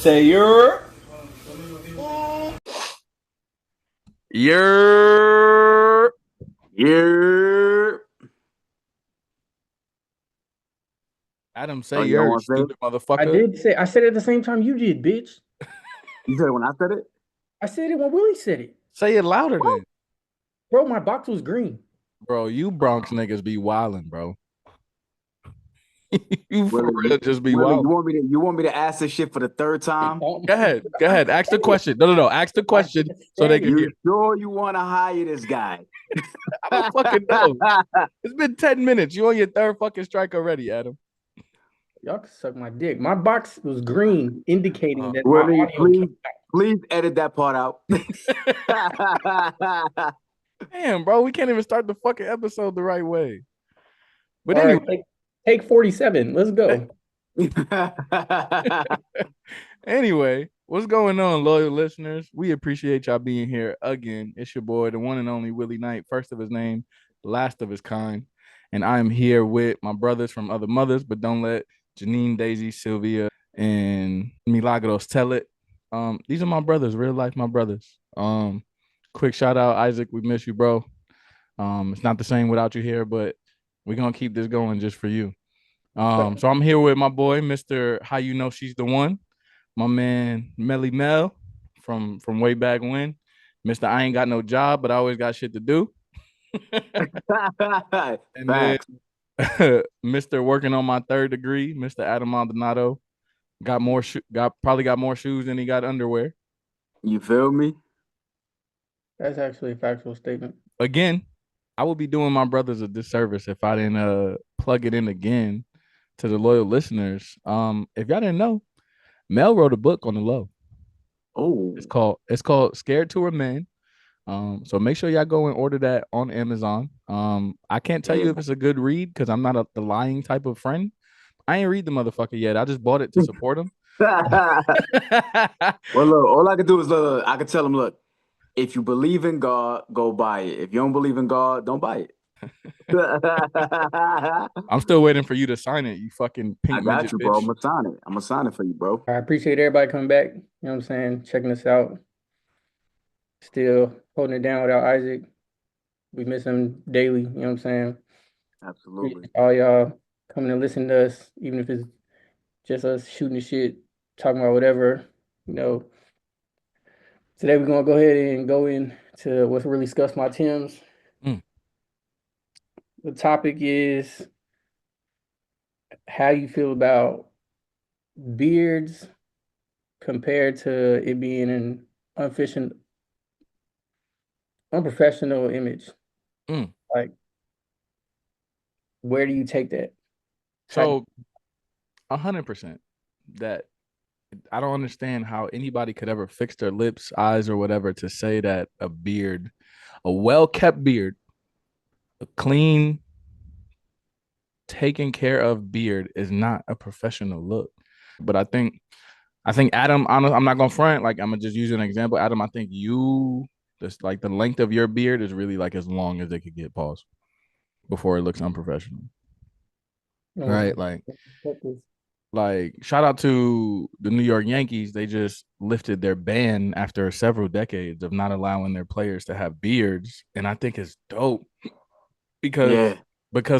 Say your. You're. Adam, say you don't you want to say it? stupid motherfucker. I did say. I said it at the same time you did, bitch. You said it when I said it? I said it when Willie said it. Say it louder then. Bro, my box was green. Bro, you Bronx niggas be wildin', bro. You for Willie, real just be Willie, wild. you want me to ask this shit for the third time? Go ahead. Ask the question. No. Ask the question so they can You hear. sure you want to hire this guy? I don't fucking know. It's been 10 minutes. You on your third fucking strike already, Adam. Y'all can suck my dick. My box was green, indicating that Willie, my audio please edit that part out. Damn, bro, we can't even start the fucking episode the right way. But All anyway, right, take 47. Let's go. Anyway, what's going on, loyal listeners? We appreciate y'all being here again. It's your boy, the one and only Willie Knight, first of his name, last of his kind. And I am here with my brothers from other mothers, but don't let Janine, Daisy, Sylvia, and Milagros tell it. These are my brothers, real life my brothers. Quick shout out, Isaac. We miss you, bro. It's not the same without you here, but we're gonna keep this going just for you. So I'm here with my boy, Mr. How You Know She's the One, my man Willie and Mel from way back when. Mr. I Ain't Got No Job, but I always got shit to do. And then Mr. Working on my third degree, Mr. Adam Maldonado, probably got more shoes than he got underwear. You feel me? That's actually a factual statement. Again, I would be doing my brothers a disservice if I didn't plug it in again to the loyal listeners. If y'all didn't know, Mel wrote a book on the low. Oh, it's called Scared to Remain. So make sure y'all go and order that on Amazon. I can't tell you if it's a good read because I'm not the lying type of friend. I ain't read the motherfucker yet. I just bought it to support him. Well, look, all I can do is I can tell him, look, if you believe in God, go buy it. If you don't believe in God, don't buy it. I'm still waiting for you to sign it, you fucking pink I got midget you, bitch. bro. I'm gonna sign it for you, bro. I appreciate everybody coming back. You know what I'm saying? Checking us out. Still holding it down without Isaac. We miss him daily. You know what I'm saying? Absolutely. All y'all coming to listen to us, even if it's just us shooting the shit, talking about whatever. You know. Today we're gonna go ahead and go into what's really scuffs my Timbs. The topic is how you feel about beards compared to it being an unprofessional image. Like, where do you take that? So 100% that I don't understand how anybody could ever fix their lips, eyes, or whatever to say that a beard, a well-kept beard, a clean, taken care of beard is not a professional look. But I think Adam, I'm not gonna front, like I'm gonna just use an example. Adam, I think just like the length of your beard is really like as long as it could get, pause, before it looks unprofessional. Right? Like shout out to the New York Yankees. They just lifted their ban after several decades of not allowing their players to have beards. And I think it's dope because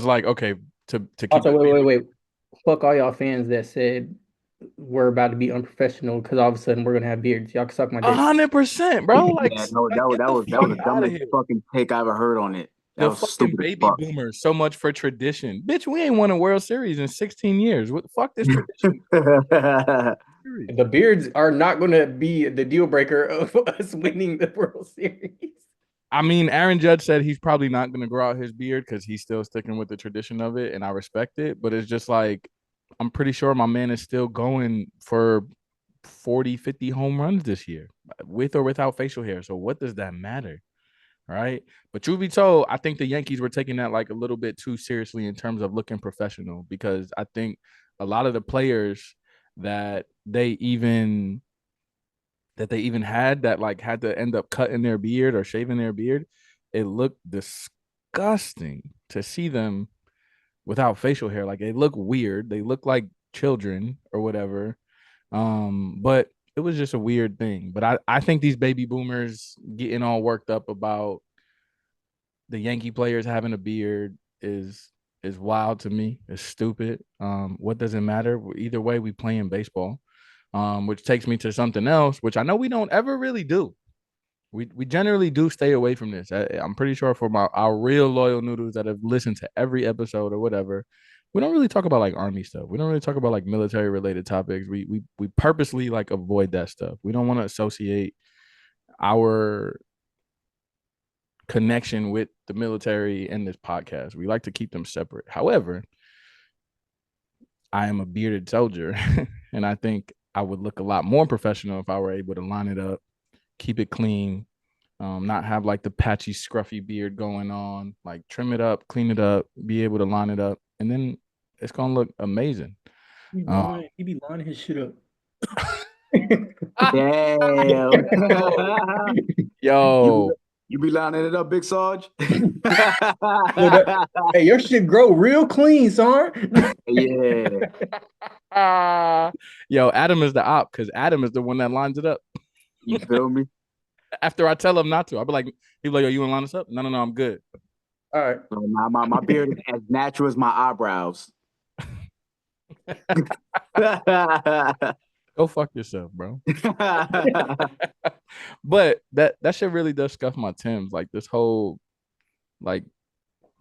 like, okay, to keep also wait. Fuck all y'all fans that said we're about to be unprofessional because all of a sudden we're gonna have beards. Y'all can suck my dick. 100%, bro. Like, that was the dumbest fucking take I ever heard on it. That was fucking baby boomers. So much for tradition, bitch. We ain't won a World Series in 16 years. What the fuck this tradition? The beards are not going to be the deal breaker of us winning the World Series. I mean, Aaron Judge said he's probably not going to grow out his beard because he's still sticking with the tradition of it, and I respect it. But it's just like, I'm pretty sure my man is still going for 40, 50 home runs this year, with or without facial hair. So what does that matter? Right. But truth be told, I think the Yankees were taking that like a little bit too seriously in terms of looking professional, because I think a lot of the players that they even had that like had to end up cutting their beard or shaving their beard, it looked disgusting to see them without facial hair. Like, they look weird. They look like children or whatever. But it was just a weird thing. But I think these baby boomers getting all worked up about the Yankee players having a beard is wild to me. It's stupid. What does it matter? Either way, we play in baseball. Which takes me to something else, which I know we don't ever really do. We generally do stay away from this. I'm pretty sure for our real loyal noodles that have listened to every episode or whatever, we don't really talk about like army stuff. We don't really talk about like military related topics. We purposely like avoid that stuff. We don't want to associate our connection with the military and this podcast. We like to keep them separate. However, I am a bearded soldier, and I think I would look a lot more professional if I were able to line it up, keep it clean, not have like the patchy, scruffy beard going on, like trim it up, clean it up, be able to line it up, and then it's gonna look amazing. He be lining his shit up. Damn. Yo, You be lining it up, Big Sarge? Hey, your shit grow real clean, son. Yeah. Yo, Adam is the op because Adam is the one that lines it up. You feel me? After I tell him not to, I'll be like, he'll be like, yo, you want to line us up? No, I'm good. All right. So my beard is as natural as my eyebrows. Go fuck yourself, bro. But that shit really does scuff my Timbs. Like this whole, like,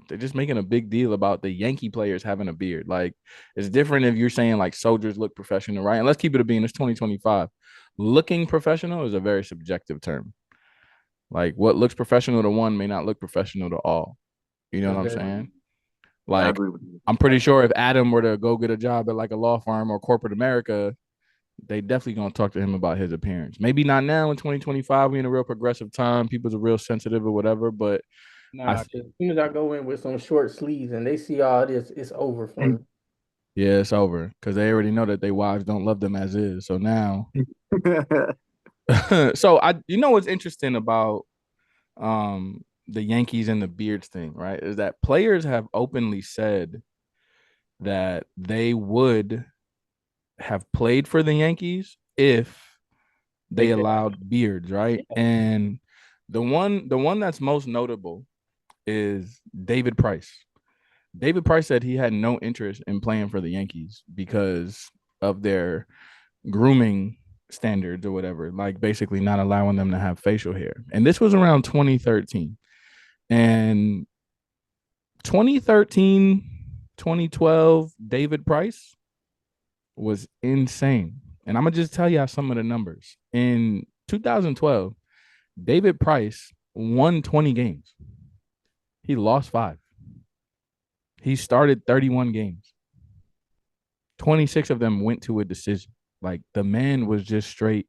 they're just making a big deal about the Yankee players having a beard. Like, it's different if you're saying like soldiers look professional, right? And let's keep it a being. It's 2025. Looking professional is a very subjective term. Like, what looks professional to one may not look professional to all. You know what I'm saying? Like, I agree with you. I'm pretty sure if Adam were to go get a job at like a law firm or corporate America, they definitely gonna talk to him about his appearance. Maybe not now in 2025. We in a real progressive time. People's are real sensitive or whatever. But Nah, 'cause as soon as I go in with some short sleeves and they see all this, it's over for me. Yeah, it's over because they already know that their wives don't love them as is. So now, so you know what's interesting about the Yankees and the beards thing, right? Is that players have openly said that they would have played for the Yankees if they allowed beards, right? And the one that's most notable is David Price. David Price said he had no interest in playing for the Yankees because of their grooming standards or whatever, like basically not allowing them to have facial hair. And this was around 2013. And 2013, 2012, David Price was insane. And I'm going to just tell you some of the numbers. In 2012, David Price won 20 games. He lost 5. He started 31 games. 26 of them went to a decision. Like, the man was just straight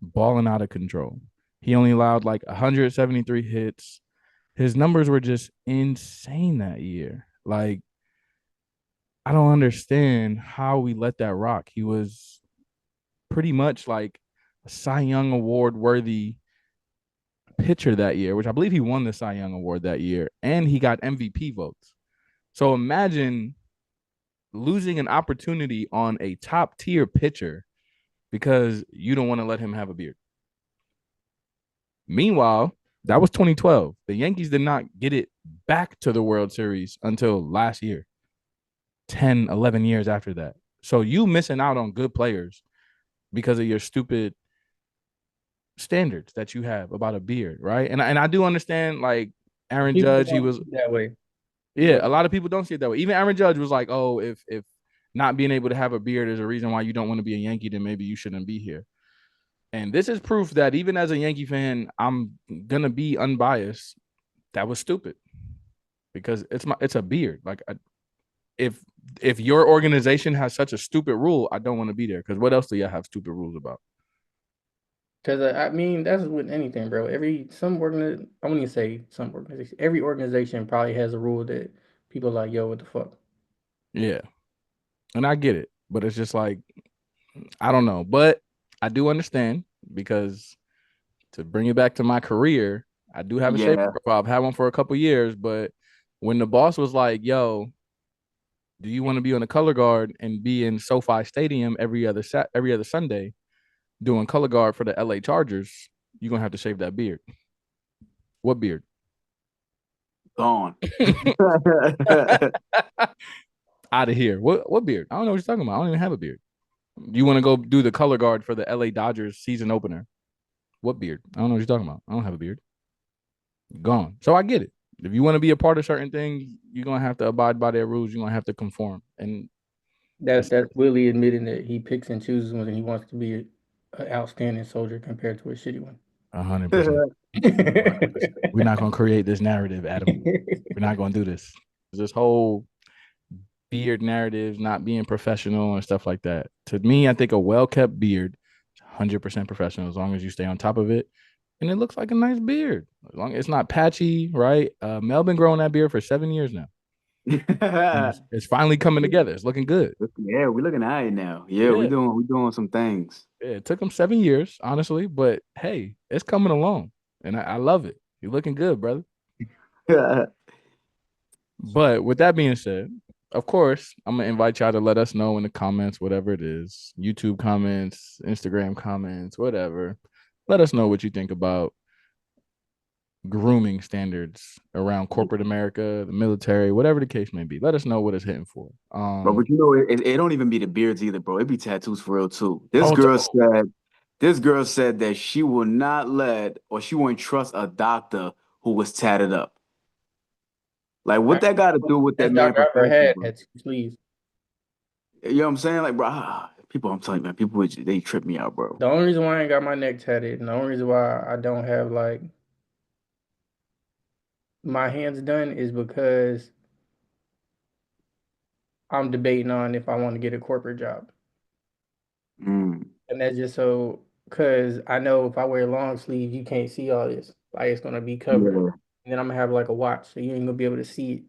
balling out of control. He only allowed like 173 hits. His numbers were just insane that year. Like, I don't understand how we let that rock. He was pretty much like a Cy Young Award worthy pitcher that year, which I believe he won the Cy Young Award that year, and he got MVP votes. So imagine losing an opportunity on a top tier pitcher because you don't want to let him have a beard. Meanwhile, that was 2012. The Yankees did not get it back to the World Series until last year, 10, 11 years after that. So you missing out on good players because of your stupid standards that you have about a beard, right? And I do understand, like, Aaron Judge, he was that way. Yeah, a lot of people don't see it that way. Even Aaron Judge was like, "Oh, if not being able to have a beard is a reason why you don't want to be a Yankee, then maybe you shouldn't be here." And this is proof that even as a Yankee fan, I'm gonna be unbiased. That was stupid because it's a beard. Like, if your organization has such a stupid rule, I don't want to be there because what else do you have stupid rules about? Because I mean, that's with anything, bro. I wouldn't even say some organization. Every organization probably has a rule that people are like, yo, what the fuck? Yeah, and I get it, but it's just like, I don't know, but I do understand because to bring it back to my career, I do have a shape profile. I've had one for a couple years, but when the boss was like, yo, Do you want to be on the color guard and be in SoFi Stadium every other Sunday doing color guard for the LA Chargers? You're gonna have to shave that beard. What beard? Gone. Out of here. What beard? I don't know what you're talking about. I don't even have a beard. You want to go do the color guard for the LA Dodgers season opener? What beard? I don't know what you're talking about. I don't have a beard. Gone. So I get it. If you want to be a part of certain things, you're gonna have to abide by their rules. You're gonna have to conform. And That's Willie admitting that he picks and chooses when he wants to be an outstanding soldier compared to a shitty one. 100%. We're not gonna create this narrative, Adam. We're not gonna do this. This whole beard narrative, not being professional and stuff like that. To me, I think a well-kept beard is 100% professional as long as you stay on top of it. And it looks like a nice beard. As long as it's not patchy, right? Mel been growing that beard for 7 years now. It's finally coming together. It's looking good. Yeah, we're looking at it now. Yeah, we're doing some things. Yeah, it took him 7 years, honestly, but hey, it's coming along. And I love it. You're looking good, brother. But with that being said, of course, I'm gonna invite y'all to let us know in the comments, whatever it is, YouTube comments, Instagram comments, whatever. Let us know what you think about grooming standards around corporate America, the military, whatever the case may be. Let us know what it's hitting for. Bro, but you know, it don't even be the beards either, bro. It be tattoos for real too. This girl said that she will not let or she won't trust a doctor who was tatted up. Like, what that got to do with that man? Doctor ever had 2 sleeves. You know what I'm saying? Like, bro, people, I'm telling you, man, people, they trip me out, bro. The only reason why I ain't got my neck tatted, and the only reason why I don't have like my hands done is because I'm debating on if I want to get a corporate job. Mm. And that's just so, because I know if I wear long sleeves, you can't see all this. Like, it's going to be covered. Yeah. And then I'm going to have like a watch, so you ain't going to be able to see it.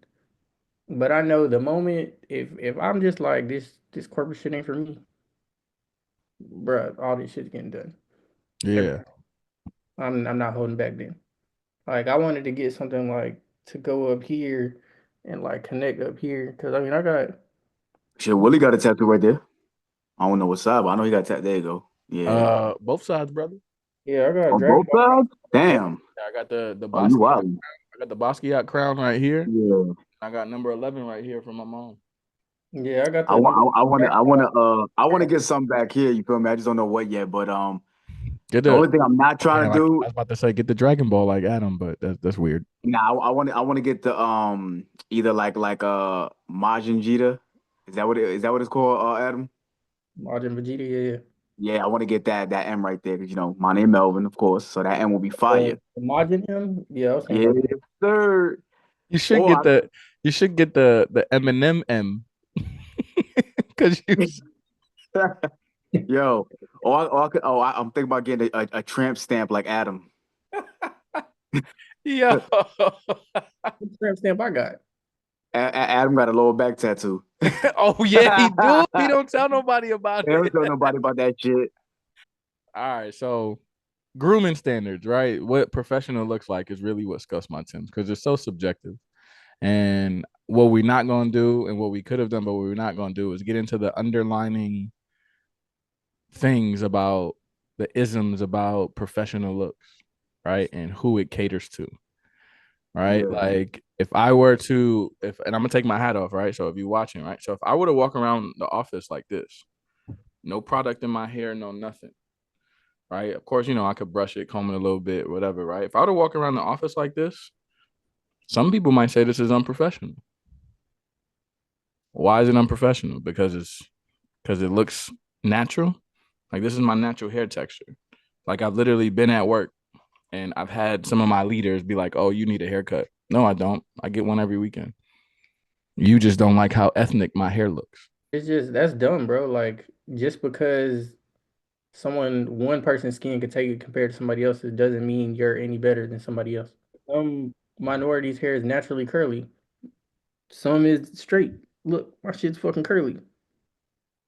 But I know the moment, if I'm just like, this corporate shit ain't for me, bruh, all this shit's getting done. Yeah. I'm not holding back then. Like, I wanted to get something like to go up here and like connect up here. Because, I mean, I got. Shit, Willie got a tattoo right there. I don't know what side, but I know he got a tattoo. There you go. Yeah. Both sides, brother. Yeah, I got On both sides? Damn. I got the Oh, you wild. I got the Basquiat crown right here. Yeah. I got number 11 right here from my mom. Yeah, I got the. I want to get something back here. You feel me? I just don't know what yet. But the only thing I'm not trying to do. I was about to say get the Dragon Ball like Adam, but that's weird. Nah, I want to get the either like Majin Vegeta. Is that what it's called, Adam? Majin Vegeta, yeah. Yeah, I want to get that M right there because you know my name Melvin, of course. So that M will be fire. Majin him? Yeah, I was Yeah, sir. You should get the Eminem M. Because yo, I'm thinking about getting a tramp stamp like Adam. Yo, what tramp stamp I got? Adam got a lower back tattoo. Oh yeah, he do. He don't tell nobody about it. Don't tell nobody about that shit. All right, so grooming standards, right? What professional looks like is really what scuffs my Timbs because it's so subjective. And what we're not going to do and what we could have done, but what we're not going to do is get into the underlining things about the isms about professional looks, right? And who it caters to, right? Yeah. Like if I were to, and I'm going to take my hat off, right? So if you're watching, right? So if I were to walk around the office like this, no product in my hair, no nothing, right? Of course, you know, I could brush it, comb it a little bit, whatever, right? If I were to walk around the office like this, some people might say this is unprofessional. Why is it unprofessional? Because it looks natural. Like this is my natural hair texture. Like I've literally been at work and I've had some of my leaders be like, "Oh, you need a haircut." No, I don't. I get one every weekend. You just don't like how ethnic my hair looks. It's just that's dumb, bro. Like just because one person's skin could take it compared to somebody else's doesn't mean you're any better than somebody else. Some minorities' hair is naturally curly. Some is straight. Look, my shit's fucking curly.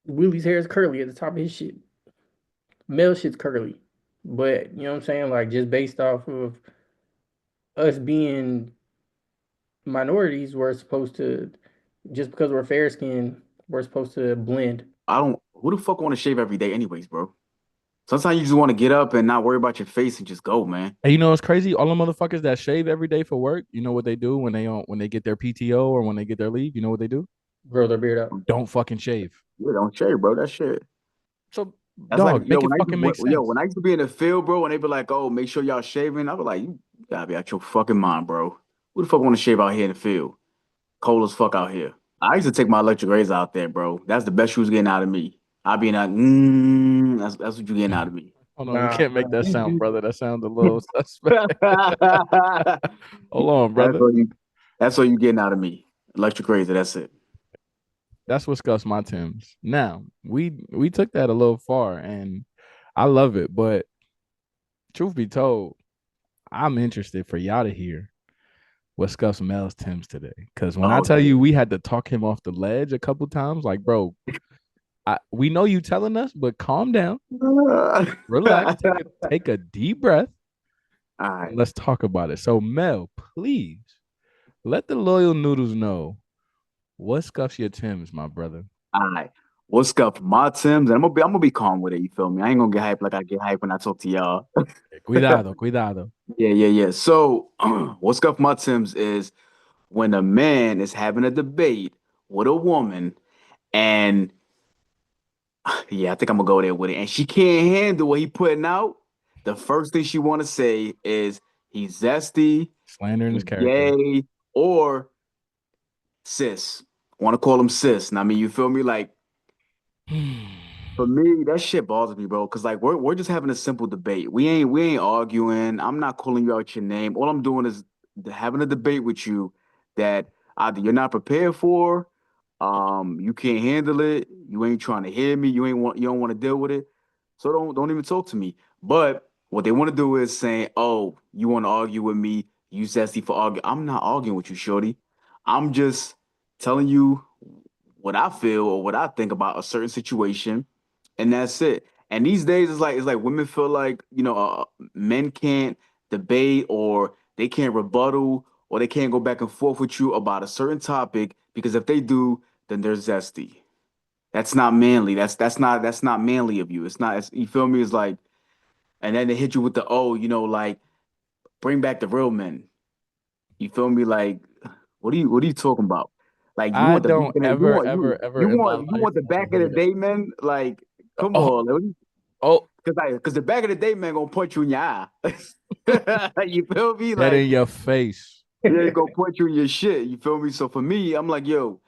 Willie's hair is curly at the top of his shit. Male shit's curly. But you know what I'm saying? Like just based off of us being minorities, we're supposed to just because we're fair skinned, we're supposed to blend. I don't. Who the fuck want to shave every day, anyways, bro? Sometimes you just want to get up and not worry about your face and just go, man. And you know what's crazy? All the motherfuckers that shave every day for work, you know what they do when they get their PTO or when they get their leave? You know what they do? Grow their beard out. Don't fucking shave. Yeah, don't shave, bro. That shit. So, That's like, dog, make it fucking make sense. when I used to be in the field, bro, and they be like, "Oh, make sure y'all shaving," I be like, "You gotta be out your fucking mind, bro. Who the fuck want to shave out here in the field? Cold as fuck out here." I used to take my electric razor out there, bro. That's the best you was getting out of me. I be like, that's what you getting out of me. Hold on, you Nah, can't make that sound, brother. That sounds a little suspect. Hold on, That's brother. what you. That's what you getting out of me. Electric razor. That's it. That's what scuffs my Timbs. Now, we took that a little far and I love it, but truth be told, I'm interested for y'all to hear what scuffs Mel's Timbs today. Because when I Oh, tell you we had to talk him off the ledge a couple times, like, bro, we know you telling us, but calm down, relax, take a deep breath, All and right. let's talk about it. So, Mel, please let the loyal noodles know what scuffs your Timbs, my brother. All right. What's up, my Timbs? And I'm gonna be calm with it. You feel me? I ain't gonna get hyped like I get hyped when I talk to y'all. Cuidado, cuidado. Yeah. So, what's up, my Timbs is when a man is having a debate with a woman, and yeah, I think I'm gonna go there with it, and she can't handle what he putting out. The first thing she want to say is he's zesty, Slandering he's his character. gay, or sis. Want to call him sis. And I mean, you feel me? Like for me, that shit bothers me, bro. Cause like we're just having a simple debate. We ain't arguing. I'm not calling you out your name. All I'm doing is having a debate with you that either you're not prepared for, you can't handle it, you ain't trying to hear me, you don't want to deal with it. So don't even talk to me. But what they want to do is saying, "Oh, you want to argue with me? You zesty for arguing." I'm not arguing with you, shorty. I'm just telling you what I feel or what I think about a certain situation, and that's it. And these days, it's like women feel like men can't debate or they can't rebuttal or they can't go back and forth with you about a certain topic because if they do, then they're zesty. That's not manly. That's not manly of you. You feel me? It's like, and then they hit you with the like bring back the real men. You feel me? Like, what are you talking about? Like you I want the back don't of the, ever, ever, ever in my you life want the want to back of the hear that. day men? Like, come Oh, on, oh, because the back of the day man gonna punch you in your eye. You feel me? that Like, in your face. yeah, he gonna punch you in your shit. You feel me? So for me, I'm like, yo,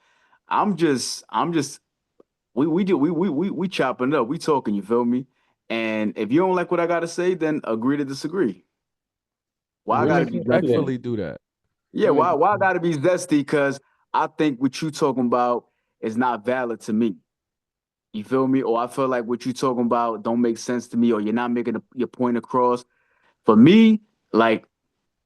I'm just we chopping it up. We talking. You feel me? And if you don't like what I gotta say, then agree to disagree. Why I We gotta ain't be finna do that. zesty? Respectfully do that. Yeah, We why I ain't- gotta be zesty? Because I think what you talking about is not valid to me. You feel me? Or I feel like what you talking about don't make sense to me, or you're not making your point across. For me, like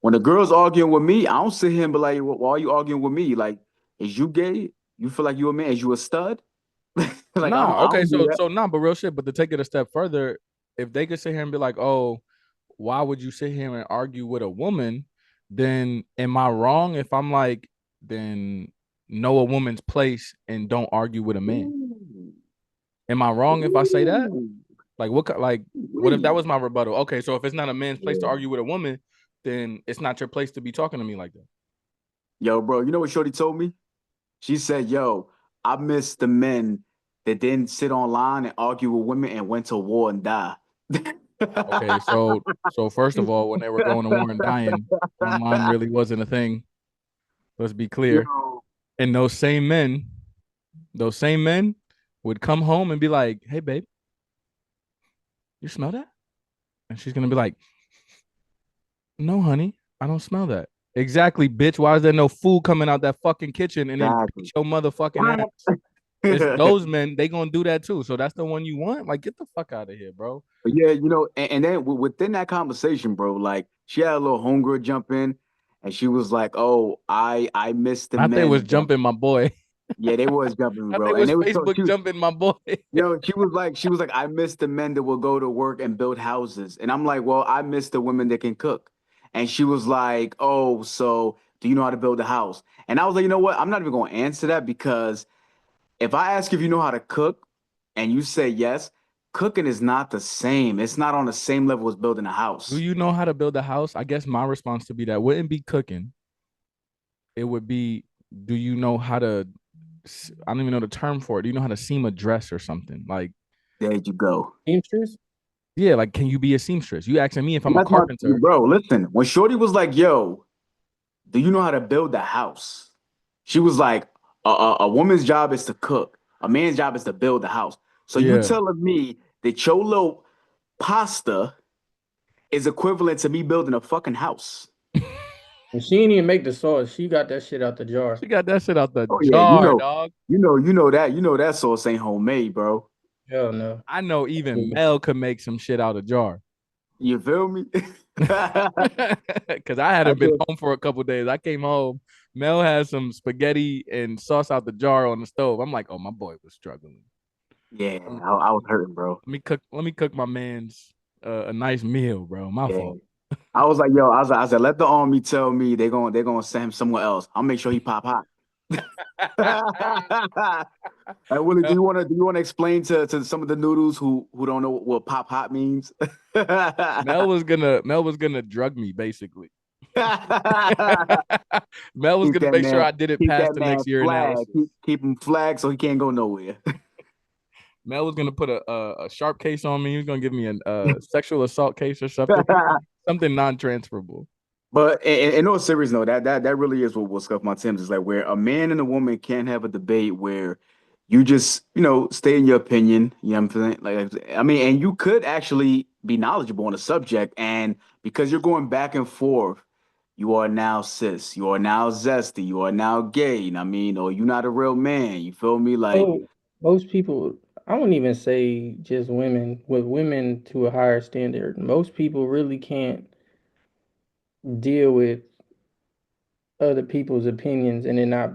when a girl's arguing with me, I don't sit here and be like, "Why are you arguing with me? Like, is you gay? You feel like you a man? Is you a stud?" Like Nah, I okay, don't do so that. so nah, but real shit. But to take it a step further, if they could sit here and be like, "Oh, why would you sit here and argue with a woman?" Then am I wrong if I'm like, then know a woman's place and don't argue with a man? Ooh, Am I wrong if I say that? ooh, Like what if that wee. was my rebuttal? Okay, so if it's not a man's place to Yeah. argue with a woman, then it's not your place to be talking to me like that. Yo, bro, you know what Shorty told me? She said, "Yo, I miss the men that didn't sit online and argue with women and went to war and die." Okay, so first of all, when they were going to war and dying, online really wasn't a thing. Let's be clear. Yo, And those same men would come home and be like, "Hey, babe, you smell that?" And she's gonna be like, "No, honey, I don't smell that." Exactly, bitch. Why is there no food coming out that fucking kitchen and then exactly. beat your motherfucking ass? It's those men. They gonna do that too. So that's the one you want. Like, get the fuck out of here, bro. But yeah, and then within that conversation, bro, like she had a little homegirl jump in, and she was like, "Oh, I miss the Not they was men that." jumping my boy. Yeah, they was jumping, Not they bro, and was they was so Facebook cute. jumping my boy. She was like, I miss the men that will go to work and build houses. And I'm like, well, I miss the women that can cook. And she was like, oh, so Do you know how to build a house? And I was like, you know what? I'm not even going to answer that because if I ask if you know how to cook and you say yes, cooking is not the same. It's not on the same level as building a Do house. you know how to build a house? I guess my response to be that wouldn't be cooking. It would be, do you know how to? I don't even know the term for it. Do you know how to seam a dress or something? Like, There you go. Teamsters? yeah, like can you be a seamstress? You asking me if I'm And a that's my carpenter? bro. Listen, when Shorty was like, "Yo, do you know how to build a house?" She was like, "A woman's job is to cook. A man's job is to build a house." So you Yeah. telling me that your little pasta is equivalent to me building a fucking house? And she didn't even make the sauce. She got that shit out the jar. She got that shit out the Oh yeah, jar, dog. you know that sauce ain't homemade, bro. Hell no. I know even Yeah. Mel could make some shit out of jar. You feel me? Because I I hadn't been can't. home for a couple days. I came home. Mel had some spaghetti and sauce out the jar on the stove. I'm like, oh, my boy was struggling. Yeah, Um, I was hurting, bro. Let me cook. Let me cook my man's a nice meal, bro. My Yeah. fault. I was like, yo, I said, let the army tell me they're gonna send him somewhere else. I'll make sure he pop hot. Hey, Willie, Mel, do you wanna explain to some of the noodles who don't know what pop hot means? Mel was gonna drug me basically. keep Mel was gonna that make sure man, I did it keep past that the man next year flag. analysis. Keep him flagged so he can't go nowhere. Mel was gonna put a sharp case on me. He was gonna give me a sexual assault case or something. Something non-transferable. But in all seriousness, no, that really is what will scuff my Timbs is like where a man and a woman can't have a debate where you just, stay in your opinion. You know what I'm saying? Like, I mean, and you could actually be knowledgeable on a subject, and because you're going back and forth, you are now cis, you are now zesty, you are now gay. You know what I mean? Or you're not a real man. You feel me? Like, Oh, most people, I wouldn't even say just women, with women to a higher standard, most people really can't deal with other people's opinions and it not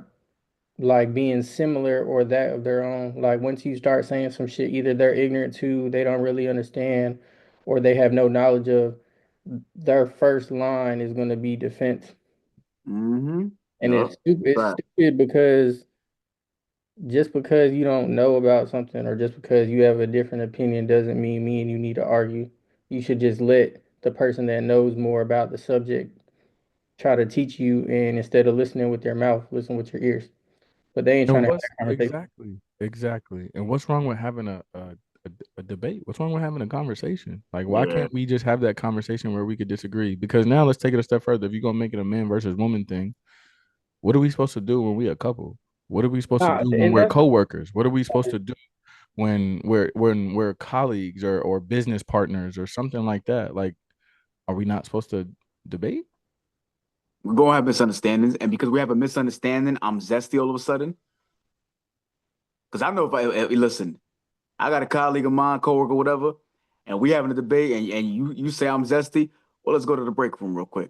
like being similar or that of their own. Like once you start saying some shit, either they're ignorant to, they don't really understand, or they have no knowledge of, their first line is going to be defense. mm-hmm. And Yup. it's Right. stupid because just because you don't know about something or just because you have a different opinion doesn't mean me and you need to argue. You should just let the person that knows more about the subject try to teach you, and instead of listening with your mouth, listen with your ears. But they ain't trying And to have what's that conversation. exactly? And what's wrong with having a debate? What's wrong with having a conversation? Like, why Yeah. can't we just have that conversation where we could disagree? Because now let's take it a step further. If you're gonna make it a man versus woman thing, what are we supposed to do when we a couple? What are we supposed to Nah, do when and we're that's coworkers? What are we supposed to do when we're colleagues or business partners or something like that? Like, are we not supposed to debate? We're gonna have misunderstandings, and because we have a misunderstanding, I'm zesty all of a sudden. Because I know listen, I got a colleague of mine, coworker, whatever, and we having a debate, and you say I'm zesty. Well, let's go to the break room real quick.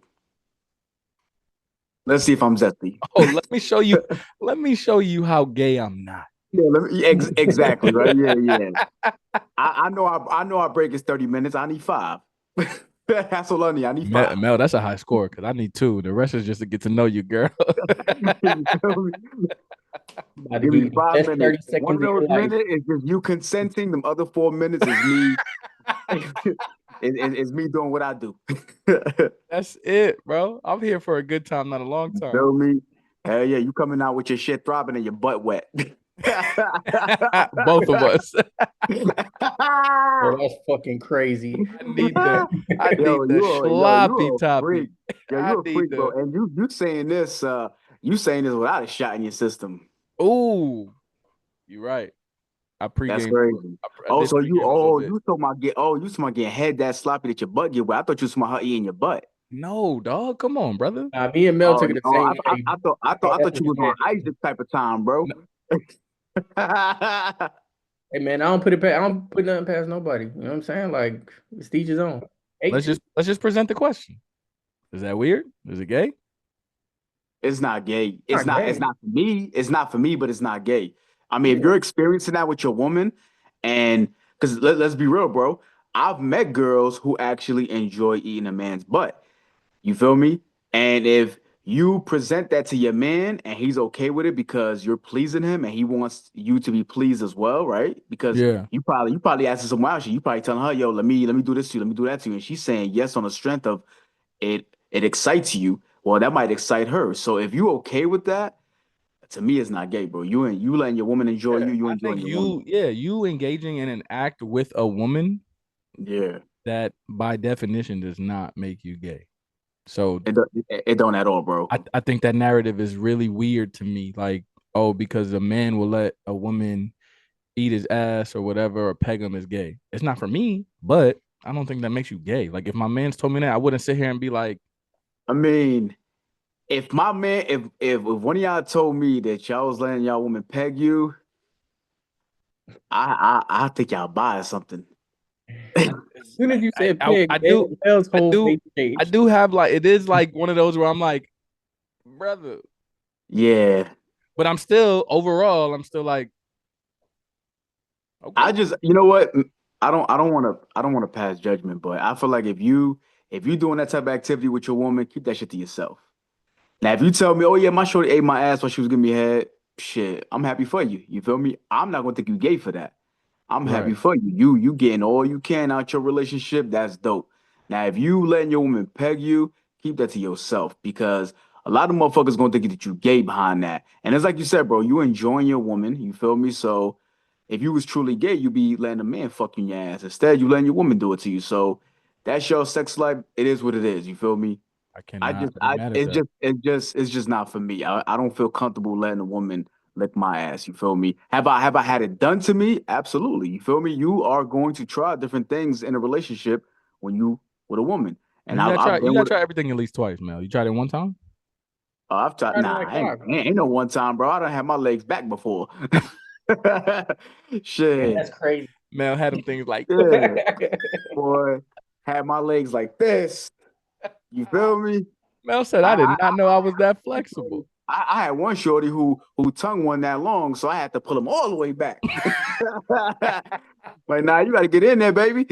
Let's see if I'm zesty. Oh, let me show you. Let me show you how gay I'm not. Yeah, exactly right. Yeah, yeah. I know our break is 30 minutes. I need 5. That's all I need. I need Mel, 5. Mel, that's a high score because I need 2. The rest is just to get to know you, girl. You feel me? about to Give give me you the five best minutes. 30 One seconds of of those your life. minutes is just you consenting. Them other 4 minutes is me. It's me doing what I do. That's it, bro. I'm here for a good time, not a long You time. feel me? Hell yeah, you coming out with your shit throbbing and your butt wet. Both of us. Bro, that's fucking crazy. I need the I need Yo, the you sloppy are a freak. toppy. Yo, I you a need freak, bro. the And you saying this without a shot in your system. ooh. You're right. I That's pregame. crazy. I did pregame a little bit. You talking about getting head that sloppy that your butt get wet. I thought you was talking about her eating your butt. No, dog. Come on, brother. Nah, me and Mel took it the same way. I That's thought what you his was on man did. Isaac type of time, bro. Hey man, I don't put nothing past nobody. You know what I'm saying? Like it's to each his own. Let's H, just present the question. Is that weird? Is it gay? It's not gay. not It's gay. not for me. It's not for me, but it's not gay. I mean, if Yeah. you're experiencing that with your woman, and because let's be real, bro, I've met girls who actually enjoy eating a man's butt. You feel me? And if you present that to your man and he's okay with it because you're pleasing him and he wants you to be pleased as well, right? Because Yeah. you probably asking someone else, you probably telling her, yo, let me do this to you, let me do that to you. And she's saying yes on the strength of it excites you. Well, that might excite her. So if you okay with that, to me, it's not gay, bro. You letting your woman enjoy Yeah, you, you I think enjoying your woman. you engaging in an act with a woman Yeah. that by definition does not make you gay. So It don't at all, bro. I think that narrative is really weird to me. Like, oh, because a man will let a woman eat his ass or whatever or peg him is gay. It's not for me, but I don't think that makes you gay. Like, if my man's told me that, I wouldn't sit here and be like, I mean, if my man, if one of y'all told me that y'all was letting y'all woman peg you, I think y'all buy something. As soon as you said I, pig, I do, Mel's I whole do, face I changed. do have like it is like one of those where I'm like, brother, Yeah. but I'm still overall, I'm still like, I okay, just, you know what? I don't want to pass judgment, but I feel like if you doing that type of activity with your woman, keep that shit to yourself. Now, if you tell me, oh yeah, my shorty ate my ass while she was giving me head, shit, I'm happy for you. You feel me? I'm not gonna think you gay for that. I'm happy right. for you. You getting all you can out your relationship. That's dope. Now, if you letting your woman peg you, keep that to yourself because a lot of motherfuckers gonna think that you gay behind that. And it's like you said, bro, you enjoying your woman. You feel me? So if you was truly gay, you'd be letting a man fuck you in your ass. Instead, you letting your woman do it to you. So that's your sex life. It is what it is. You feel me? I I cannot just, be I, mad at that. it's just not for me. I don't feel comfortable letting a woman lick my ass. You feel me? Have I had it done to me? Absolutely. You feel me? You are going to try different things in a relationship when you with a woman, And and I've you been gotta with. try everything at least twice, Mel. You tried it one time? I've tried. Tried it Nah, like five. ain't no one time, bro. I don't have my legs back before. Man, Shit. that's crazy. Mel had them things like Yeah, boy. Had my legs like this. You feel me? Mel said, I did not know I was that flexible. I had one shorty who tongue wasn't that long, so I had to pull him all the way back. Like, nah, you got to get in there, baby.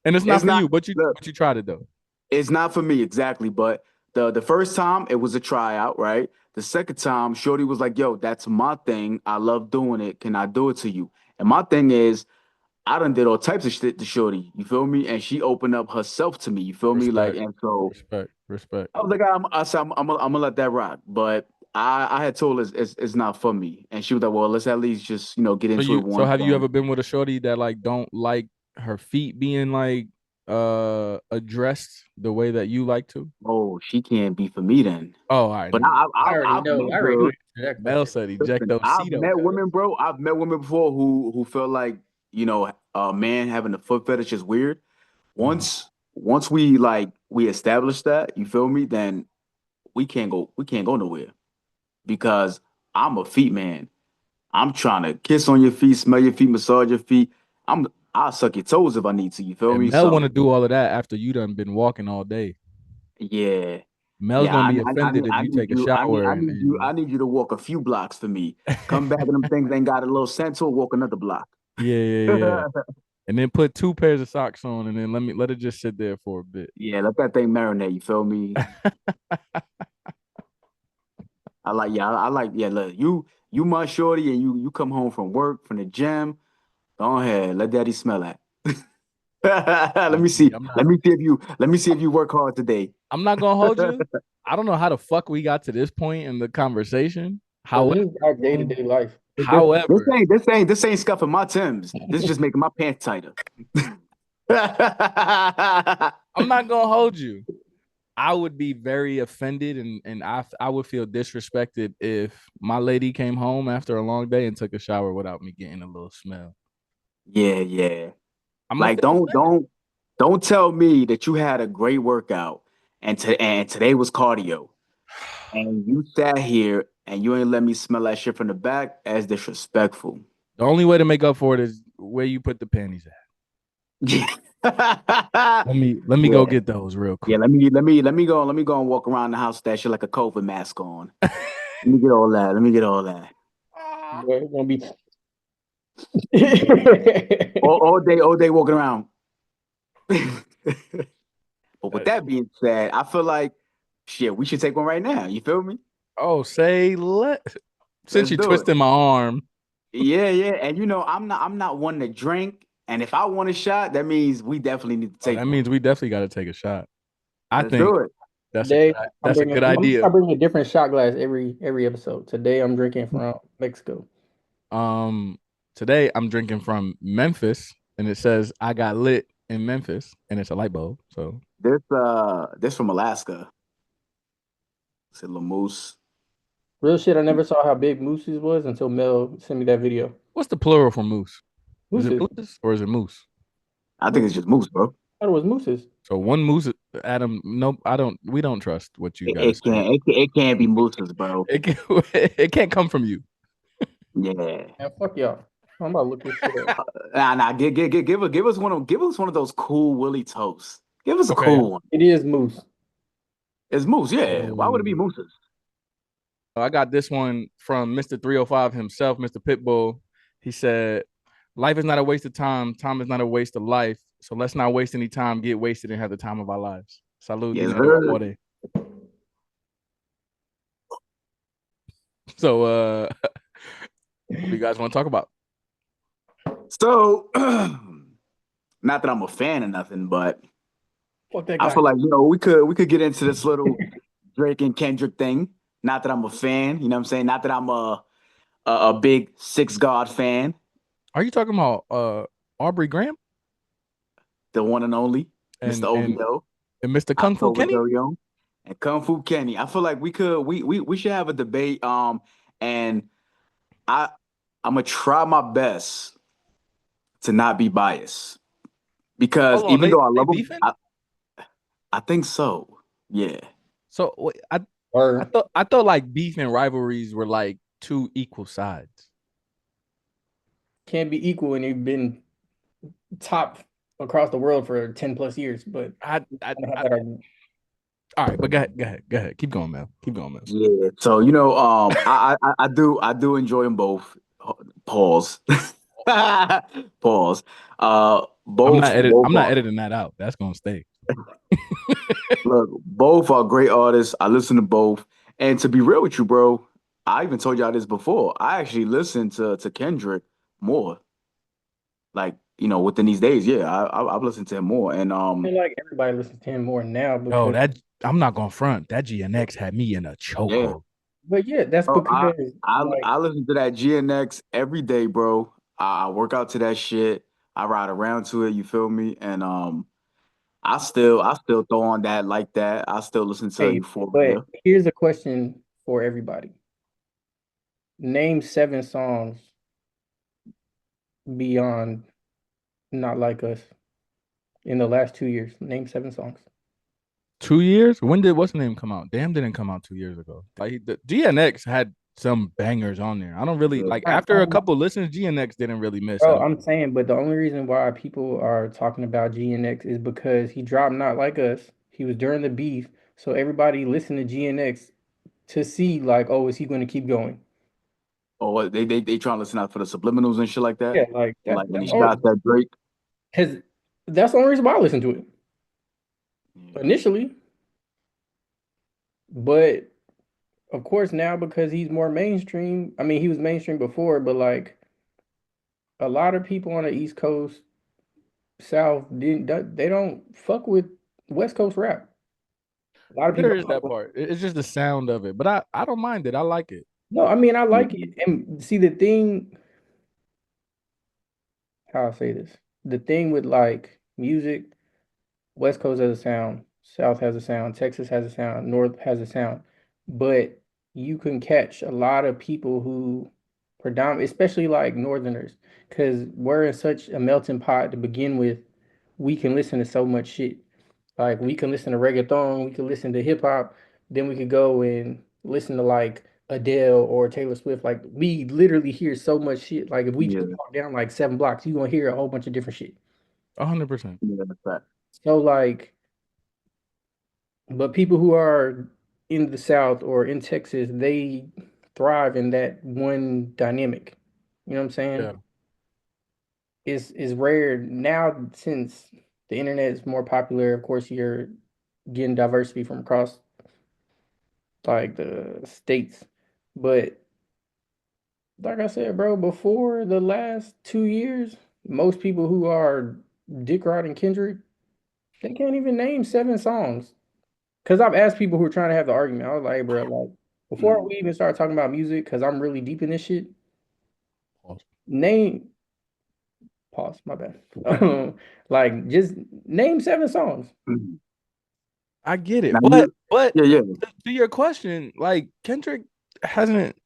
And it's not It's for not you, look, but you tried it though. it's not for me exactly. But the first time it was a tryout, right? The second time, shorty was like, "Yo, that's my thing. I love doing it. Can I do it to you?" And my thing is, I done did all types of shit to shorty. You feel me? And she opened up herself to me. You feel me? Like, Respect, and so respect. I was like, I said, I'm gonna let that rock. But I had told her it's not for me, and she was like, well, let's at least just get into it So once. have you ever been with a shorty that like don't like her feet being like addressed the way that you like to? Oh, she can't be for me then. Oh, all right. But I already I've know. I met already know girls. the answer to that Mel question. said eject Listen, those I've Cetos. met women, bro. I've met women before who felt like a man having a foot fetish is weird. Once we establish that, you feel me? Then we can't go nowhere because I'm a feet man. I'm trying to kiss on your feet, smell your feet, massage your feet. I'll suck your toes if I need to. You feel And me? Mel want So to do all of that after you done been walking all day. yeah, Mel's yeah. gonna be offended if I you need take a you. shower I need you to walk a few blocks for me. Come back and them things ain't got a little sense or walk another block. yeah. And then put two pairs of socks on and then let it just sit there for a bit. Yeah, let that thing marinate. You feel me? I like yeah. Look, you my shorty, and you come home from work from the gym. Go ahead, let daddy smell that. Let Nah, me see, see. Let me see if you work hard today. I'm not gonna hold you. I don't know how the fuck we got to this point in the conversation. So However, this is our day-to-day life. however, This ain't scuffing my Timbs. This is just making my pants tighter. I'm not gonna hold you. I would be very offended and I would feel disrespected if my lady came home after a long day and took a shower without me getting a little smell. Yeah, yeah. I'm gonna Like feel offended. don't tell me that you had a great workout and today was cardio and you sat here and you ain't let me smell that shit from the back as disrespectful. The only way to make up for it is where you put the panties at. Yeah. Let me go Yeah. get those real Yeah, quick. let me go and walk around the house with that shit like a COVID mask on. Let me get all that. Let me get all that. Boy, it's gonna be. All day walking around. But with That is that being said, I feel like Shit, we should take one right now. You feel me? Oh, since Let's you do it. twisted my arm. Yeah, yeah. And I'm not one to drink. And if I want a shot, that means we definitely need to Oh, take that one. means we definitely got to take a shot. I Let's think do it. Today, that's a good I'm gonna idea. start bringing a different shot glass every episode. Today, I'm drinking from Mexico. Um, Today I'm drinking from Memphis, and it says I got lit in Memphis, and it's a light bulb. So This from Alaska. It's a little moose. Real shit. I never saw how big Moose's was until Mel sent me that video. what's the plural for moose? Is it Moose's. mooses or is it moose? I think it's just moose, bro. I thought it was Moose's. So one moose, Adam. Nope, I don't. We don't trust what you It, got to it say. can't it can't be mooses, bro. It can, it can't come from you. Yeah. Man, fuck y'all. I'm about to look this shit up. Nah. Give us one of those cool Willie toasts. Give us a Okay. cool one. It is Moose. It's moose, yeah. Why would it be mooses? I got this one from Mr. 305 himself, Mr. Pitbull. He said, "Life is not a waste of time. Time is not a waste of life. So let's not waste any time. Get wasted and have the time of our lives. Salud, Yes, dinero, sir. amore." So, what do you guys want to talk about? So, not that I'm a fan of nothing, but Fuck that I guy. feel like we could get into this little Drake and Kendrick thing. Not that I'm a fan, you know what I'm saying? Not that I'm a big Six God fan, Are you talking about Aubrey Graham the one and only and Mr. OVO, and Mr. Kung Fu October's Kenny? very own, and Kung Fu Kenny. I feel like we should have a debate. And I I'm gonna try my best to not be biased because Hold on, even though I they love him, beefing? I think so. Yeah. So wait, I Or I thought like beef and rivalries were like two equal sides. can't be equal and they've been top across the world for 10 plus years. But I don't have that argument. All right, but go ahead. Keep going, man. Keep going, man. Yeah. So I do enjoy them both. Pause. Pause. Both I'm both not are editing that out. That's gonna stay. look, both are great artists. I listen to both. And to be real with you, bro, I even told y'all this before. I actually listen to Kendrick more. Like, within these days, yeah, I've listened to him more. And I feel like everybody listens to him more now Oh, because, that I'm not gonna front. That GNX had me in a yeah. chokehold. but yeah, that's Bro, I, because I like I listen to that GNX every day, bro. I work out to that shit. I ride around to it, you feel me? And I still throw on that like that. I still listen to hey, but Euphoria. here's a question for everybody. Name 7 songs beyond Not Like Us in the last 2 years. Name 7 songs. 2 years? When did what's the name come out? Damn didn't come out 2 years ago. Like the GNX had some bangers on there. I don't really Yeah. like I'm not after a talking about, couple listens, GNX didn't really miss bro, out. I'm saying, but the only reason why people are talking about GNX is because he dropped Not Like Us. He was during the beef, so everybody listened to GNX to see like, oh, is he going to keep going? Or they trying to listen out for the subliminals and shit like that. Yeah, like Like when he that's all. shot that Drake. Because that's the only reason why I listened to it Yeah. initially. But of course now because he's more mainstream. I mean, he was mainstream before, but like a lot of people on the East Coast, South didn't they don't fuck with West Coast rap. A lot of people There don't is that fuck with. part. It's just the sound of it, but I don't mind it. I like it. No, I mean I like Yeah. it. And see the thing, how I say this, the thing with like music, West Coast has a sound, South has a sound, Texas has a sound, North has a sound, but you can catch a lot of people who predominant, especially like Northerners, because we're in such a melting pot to begin with. We can listen to so much shit. Like we can listen to reggaeton, we can listen to hip hop, then we could go and listen to like Adele or Taylor Swift. Like we literally hear so much shit. Like if we just Yeah. walk down like 7 blocks, you're gonna hear a whole bunch of different shit. 100%. Yeah, that's that. So like, but people who are in the South or in Texas, they thrive in that one dynamic. You know what I'm Yeah. saying? It's rare now since the internet is more popular. Of course, you're getting diversity from across like the states. But like I said, bro, before the last 2 years, most people who are Dick Rod and Kendrick, they can't even name 7 songs. Because I've asked people who are trying to have the argument. I was like, hey, bro, like before we even start talking about music, because I'm really deep in this shit. Pause. Name pause, my bad. Like just name 7 songs. I get it, Now but yeah. to your question, like Kendrick hasn't.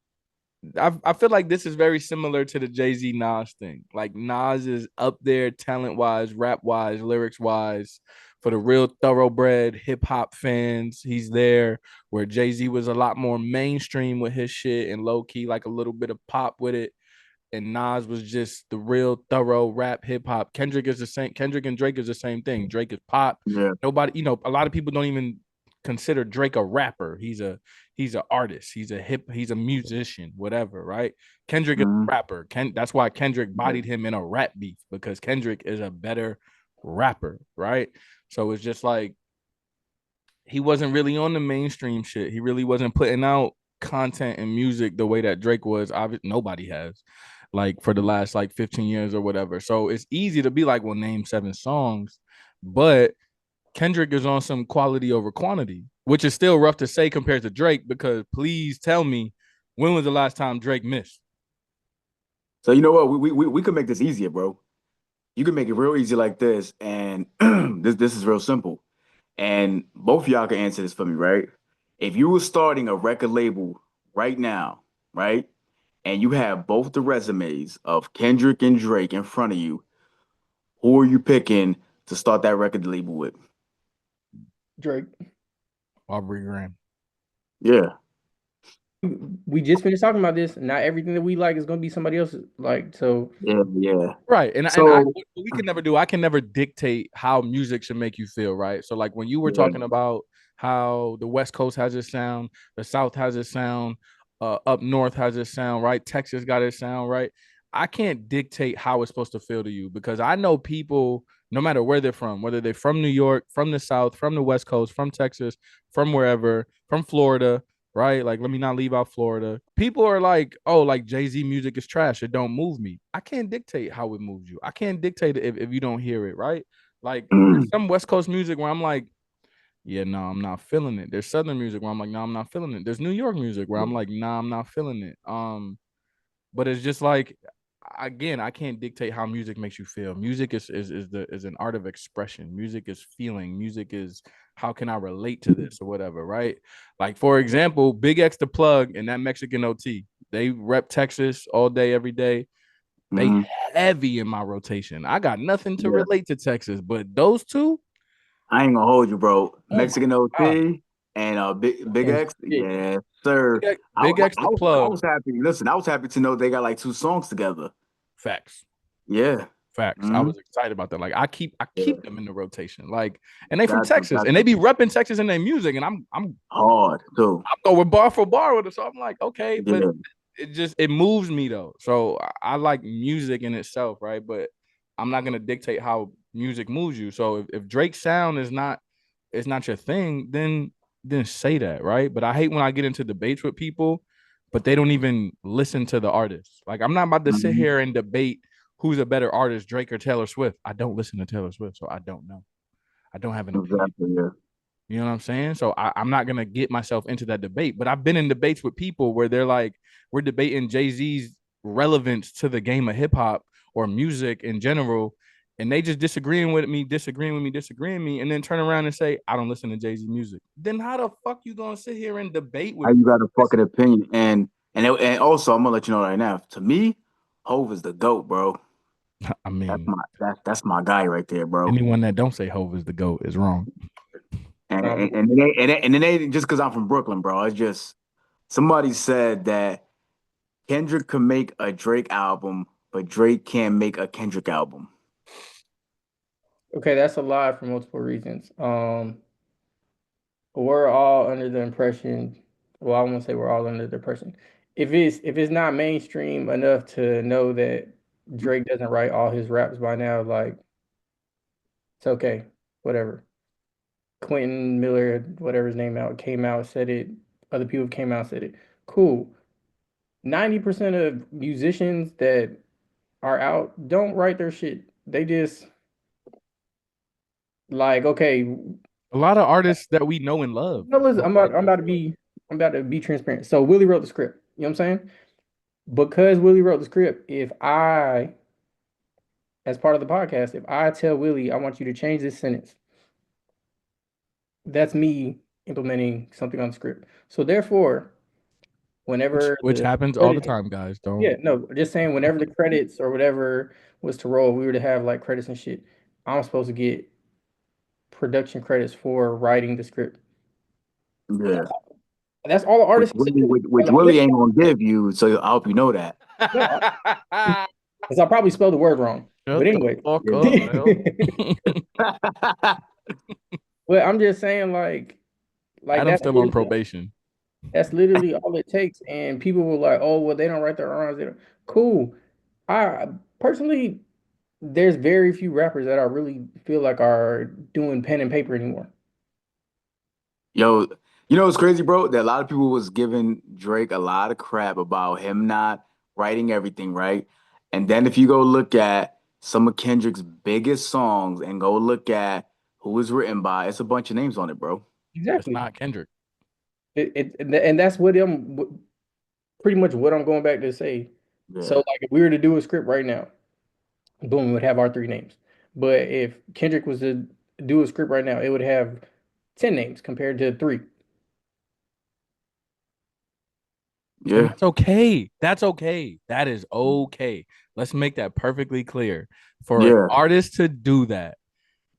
I feel like this is very similar to the Jay-Z Nas thing. Like Nas is up there talent wise, rap wise, lyrics wise. For the real thoroughbred hip hop fans, he's there. Where Jay-Z was a lot more mainstream with his shit and low key, like a little bit of pop with it. And Nas was just the real thorough rap hip hop. Kendrick is the same. Kendrick and Drake is the same thing. Drake is pop. Yeah. Nobody, a lot of people don't even consider Drake a rapper. He's an artist. He's a musician, whatever, right? Kendrick is a rapper. That's why Kendrick bodied him in a rap beef, because Kendrick is a better rapper, right? So it's just like he wasn't really on the mainstream shit. He really wasn't putting out content and music the way that Drake was. Obviously, nobody has, like, for the last like 15 years or whatever. So it's easy to be like, well, name 7 songs, but Kendrick is on some quality over quantity, which is still rough to say compared to Drake, because please tell me, when was the last time Drake missed? So you know what? We could make this easier, bro. You can make it real easy like this, and this is real simple. And both of y'all can answer this for me, right? If you were starting a record label right now, right, and you have both the resumes of Kendrick and Drake in front of you, who are you picking to start that record label with? Drake. Aubrey Graham. Yeah. We just finished talking about this. Not everything that we like is gonna be somebody else's like. So Yeah. Right. And So we can never do, I can never dictate how music should make you feel, right? So like when you were yeah. talking about how the West Coast has its sound, the South has its sound, up north has its sound, right? Texas got its sound, right? I can't dictate how it's supposed to feel to you, because I know people, no matter where they're from, whether they're from New York, from the South, from the West Coast, from Texas, from wherever, from Florida, right? Like, let me not leave out Florida. People are like, oh, like Jay-Z music is trash. It don't move me. I can't dictate how it moves you. I can't dictate it if you don't hear it, right? Like, there's some West Coast music where I'm like, yeah, no, I'm not feeling it. There's Southern music where I'm like, no, I'm not feeling it. There's New York music where I'm like, nah, I'm not feeling it. But it's just like, again, I can't dictate how music makes you feel. Music is an art of expression. Music is feeling. Music is, how can I relate to this or whatever, right? Like, for example, Big X the Plug and that Mexican OT. They rep Texas all day, every day. They heavy in my rotation. I got nothing to relate to Texas, but those two, I ain't gonna hold you, bro. oh my Mexican God. OT and Big and X, shit. yeah, sir. Big X the I Plug. was happy. Listen, I was happy to know they got like 2 songs together. Facts. Yeah. Facts. I was excited about that. Like, I keep them in the rotation. Like, and they from That's Texas, and they be repping Texas in their music, and I'm hard too. going bar for bar with it. So I'm like, okay, but Yeah. it moves me though. So I like music in itself, right? But I'm not gonna dictate how music moves you. So if Drake's sound is not your thing, then say that, right? But I hate when I get into debates with people, but they don't even listen to the artist. Like, I'm not about to sit here and debate who's a better artist, Drake or Taylor Swift. I don't listen to Taylor Swift, so I don't know. I don't have an opinion. Exactly. Yeah. You know what I'm saying? So I'm not gonna get myself into that debate. But I've been in debates with people where they're like, we're debating Jay-Z's relevance to the game of hip hop or music in general, and they just disagreeing with me, and then turn around and say, I don't listen to Jay-Z music. Then how the fuck you gonna sit here and debate with How me? you got a fucking opinion? And also, I'm gonna let you know right now. To me, Hove is the GOAT, bro. I mean, That's my guy right there, bro. anyone that don't say Hove is the GOAT is wrong. And it ain't just because I'm from Brooklyn, bro. It's just somebody said that Kendrick could make a Drake album, but Drake can't make a Kendrick album. Okay, that's a lie for multiple reasons. We're all under the impression. Well, I won't say we're all under the impression. If it's not mainstream enough to know that Drake doesn't write all his raps by now, like it's okay, whatever. Quentin Miller, whatever his name out, came out, said it other people came out and said it. Cool. 90% of musicians that are out don't write their shit. They just like, okay, A lot of artists that we know and love. no, listen, don't write their shit. I'm about to be transparent. So Willie wrote the script. You know what I'm saying? Because Willie wrote the script, if I, as part of the podcast, if I tell Willie I want you to change this sentence, that's me implementing something on the script. So therefore, whenever Which the happens all the credit, time, guys. yeah, Don't. no, just saying whenever the credits or whatever was to roll, we were to have like credits and shit. I'm supposed to get production credits for writing the script. Yeah. That's all the Which artist has to Willie, do. which Willie ain't gonna give you, so I hope you know that. No, because I probably spelled the word wrong. Shut But the anyway, fuck but up, I'm just saying, like Adam's still on probation. that's literally all it takes. And people were like, "Oh, well, they don't write their rhymes." Cool. I personally, there's very few rappers that I really feel like are doing pen and paper anymore. Yo, you know what's crazy, bro? That a lot of people was giving Drake a lot of crap about him not writing everything, right? And then if you go look at some of Kendrick's biggest songs and go look at who it's written by, it's a bunch of names on it, bro. It's Exactly. not Kendrick. And that's what pretty much what I'm going back to say. Yeah. So like if we were to do a script right now, boom, we would have our three names. But if Kendrick was to do a script right now, it would have 10 names compared to 3. And Yeah. that's okay. That's okay. That is okay. Let's make that perfectly clear. For an Yeah. artist to do that,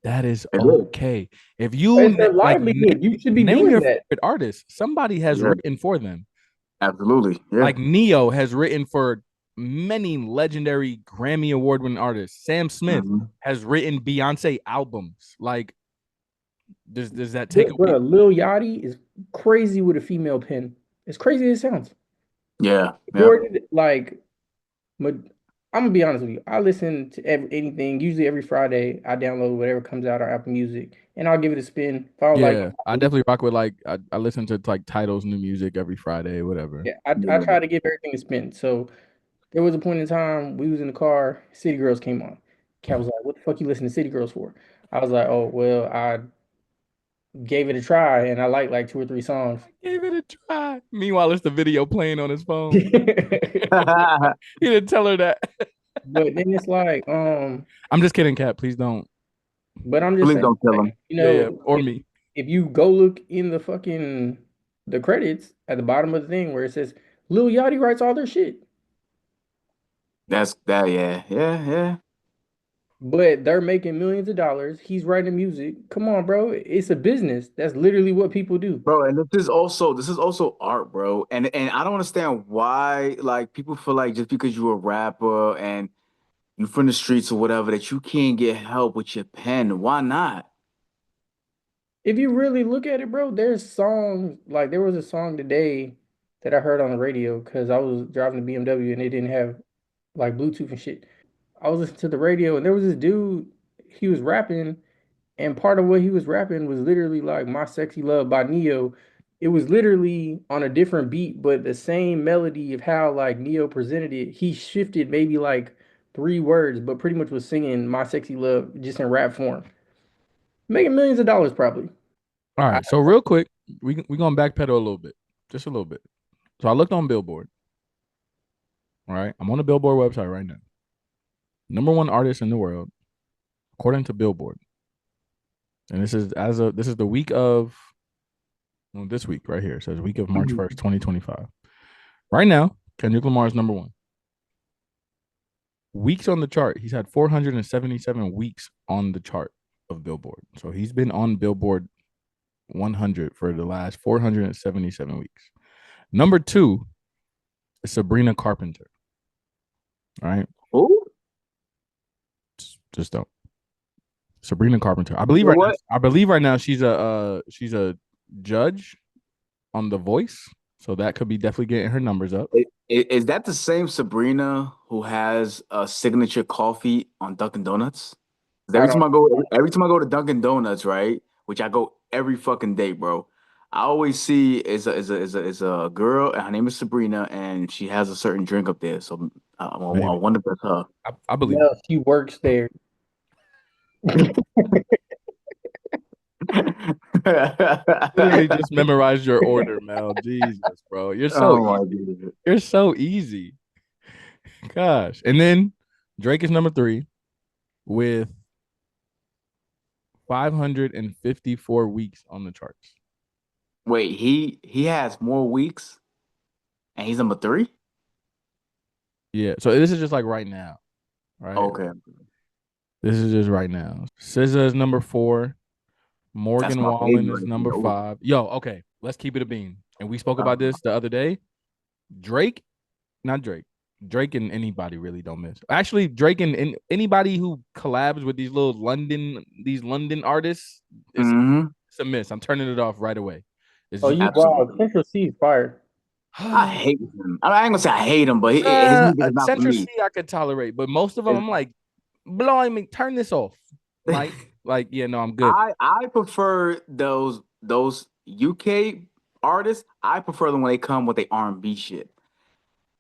that is It is. okay. If you It's their like livelihood. You should be name doing your that. favorite artist, somebody has Yeah. written for them. Absolutely. Yeah. Like Neo has written for many legendary Grammy award-winning artists. Sam Smith Mhm. has written Beyonce albums. Like, does that take away? Bro, Lil Yachty is crazy with a female pen. It's crazy as it sounds. Yeah. Yeah. Majority, like, I'm gonna be honest with you. I listen to anything. Usually every Friday, I download whatever comes out on Apple Music, and I'll give it a spin. If I don't like Yeah, I definitely rock with like I listen to like Title's new music every Friday, whatever. yeah, I try to give everything a spin. So there was a point in time we was in the car, City Girls came on. Cat was like, "What the fuck you listen to City Girls for?" I was like, "Oh well, I gave it a try, and I like 2 or 3 songs." Gave it a try. Meanwhile, it's the video playing on his phone. But He didn't tell her that. then it's like, I'm just kidding, Kat. Please don't. but I'm just Please saying, don't kill him. like, Yeah, or me. if you go look in the credits at the bottom of the thing where it says Lil Yachty writes all their shit, That's that. Yeah. Yeah. Yeah. but they're making millions of dollars. He's writing music. Come on, bro. It's a business. That's literally what people do. Bro, and this is also art, bro. And I don't understand why like people feel like just because you're a rapper and you from the streets or whatever that you can't get help with your pen. Why not? If you really look at it, bro, there's songs like there was a song today that I heard on the radio because I was driving the BMW and they didn't have like Bluetooth and shit. I was listening to the radio and there was this dude, he was rapping, and part of what he was rapping was literally like My Sexy Love by Neo. It was literally on a different beat, but the same melody of how like Neo presented it. He shifted maybe like 3 words, but pretty much was singing My Sexy Love just in rap form. Making millions of dollars probably. All I, right. So real quick, we gonna backpedal a little bit, just a little bit. So I looked on Billboard. All right, I'm on the Billboard website right now. #1 artist in the world, according to Billboard. And this is the week of this week right here. It says week of March 1st, 2025. Right now, Kendrick Lamar is #1. Weeks on the chart. He's had 477 weeks on the chart of Billboard. So he's been on Billboard 100 for the last 477 weeks. #2 is Sabrina Carpenter. All right. Who? Just don't. Sabrina Carpenter. I believe right now she's a judge on The Voice, so that could be definitely getting her numbers up. Is that the same Sabrina who has a signature coffee on Dunkin' Donuts? 'Cause every time I go to Dunkin' Donuts, right, which I go every fucking day, bro, I always see is a girl, and her name is Sabrina, and she has a certain drink up there. So I Maybe. wonder if that's her. I believe No, she works there. literally just memorized your order, Mel. Jesus, bro. Oh my goodness. You're so easy. Gosh. And then Drake is number 3 with 554 weeks on the charts. Wait, he has more weeks, and he's number 3. Yeah. So this is just like right now, right? Okay, This is just right now. SZA is number 4. that's Morgan my Wallen is favorite. number Yo. 5. Yo, okay. Let's keep it a bean. And we spoke about this the other day. Drake, not Drake. Drake and anybody really don't miss. Actually, Drake and anybody who collabs with these London artists, it's a miss. I'm turning it off right away. It's Oh, just you wow, Central C is fire. I hate him. I ain't gonna say I hate him, but his music is not for Central me. C I could tolerate, but most of them I'm like, blimey, turn this off. Like, yeah, no, I'm good. I prefer those UK artists. I prefer them when they come with the R&B shit.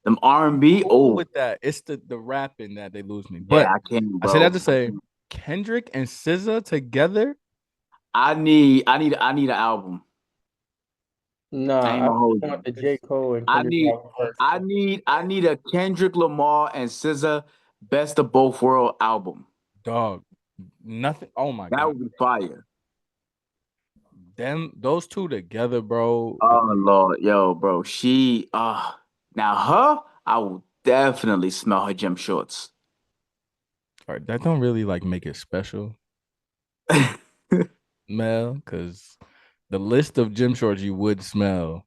Them R&B. Cool Oh, with that. It's the rapping that they lose me. But yeah, I can't. I Bro. said that to say Kendrick and SZA together. I need an album. Nah, I ain't I gonna hold you. want the J. Cole and I Kendrick need album first. I need a Kendrick Lamar and SZA Best of Both World album. Dog, nothing. Oh my That god, would be fire. those two together, bro. Oh Lord, yo, bro. She now her, I will definitely smell her gym shorts. All right, that don't really like make it special, Mel, because the list of gym shorts you would smell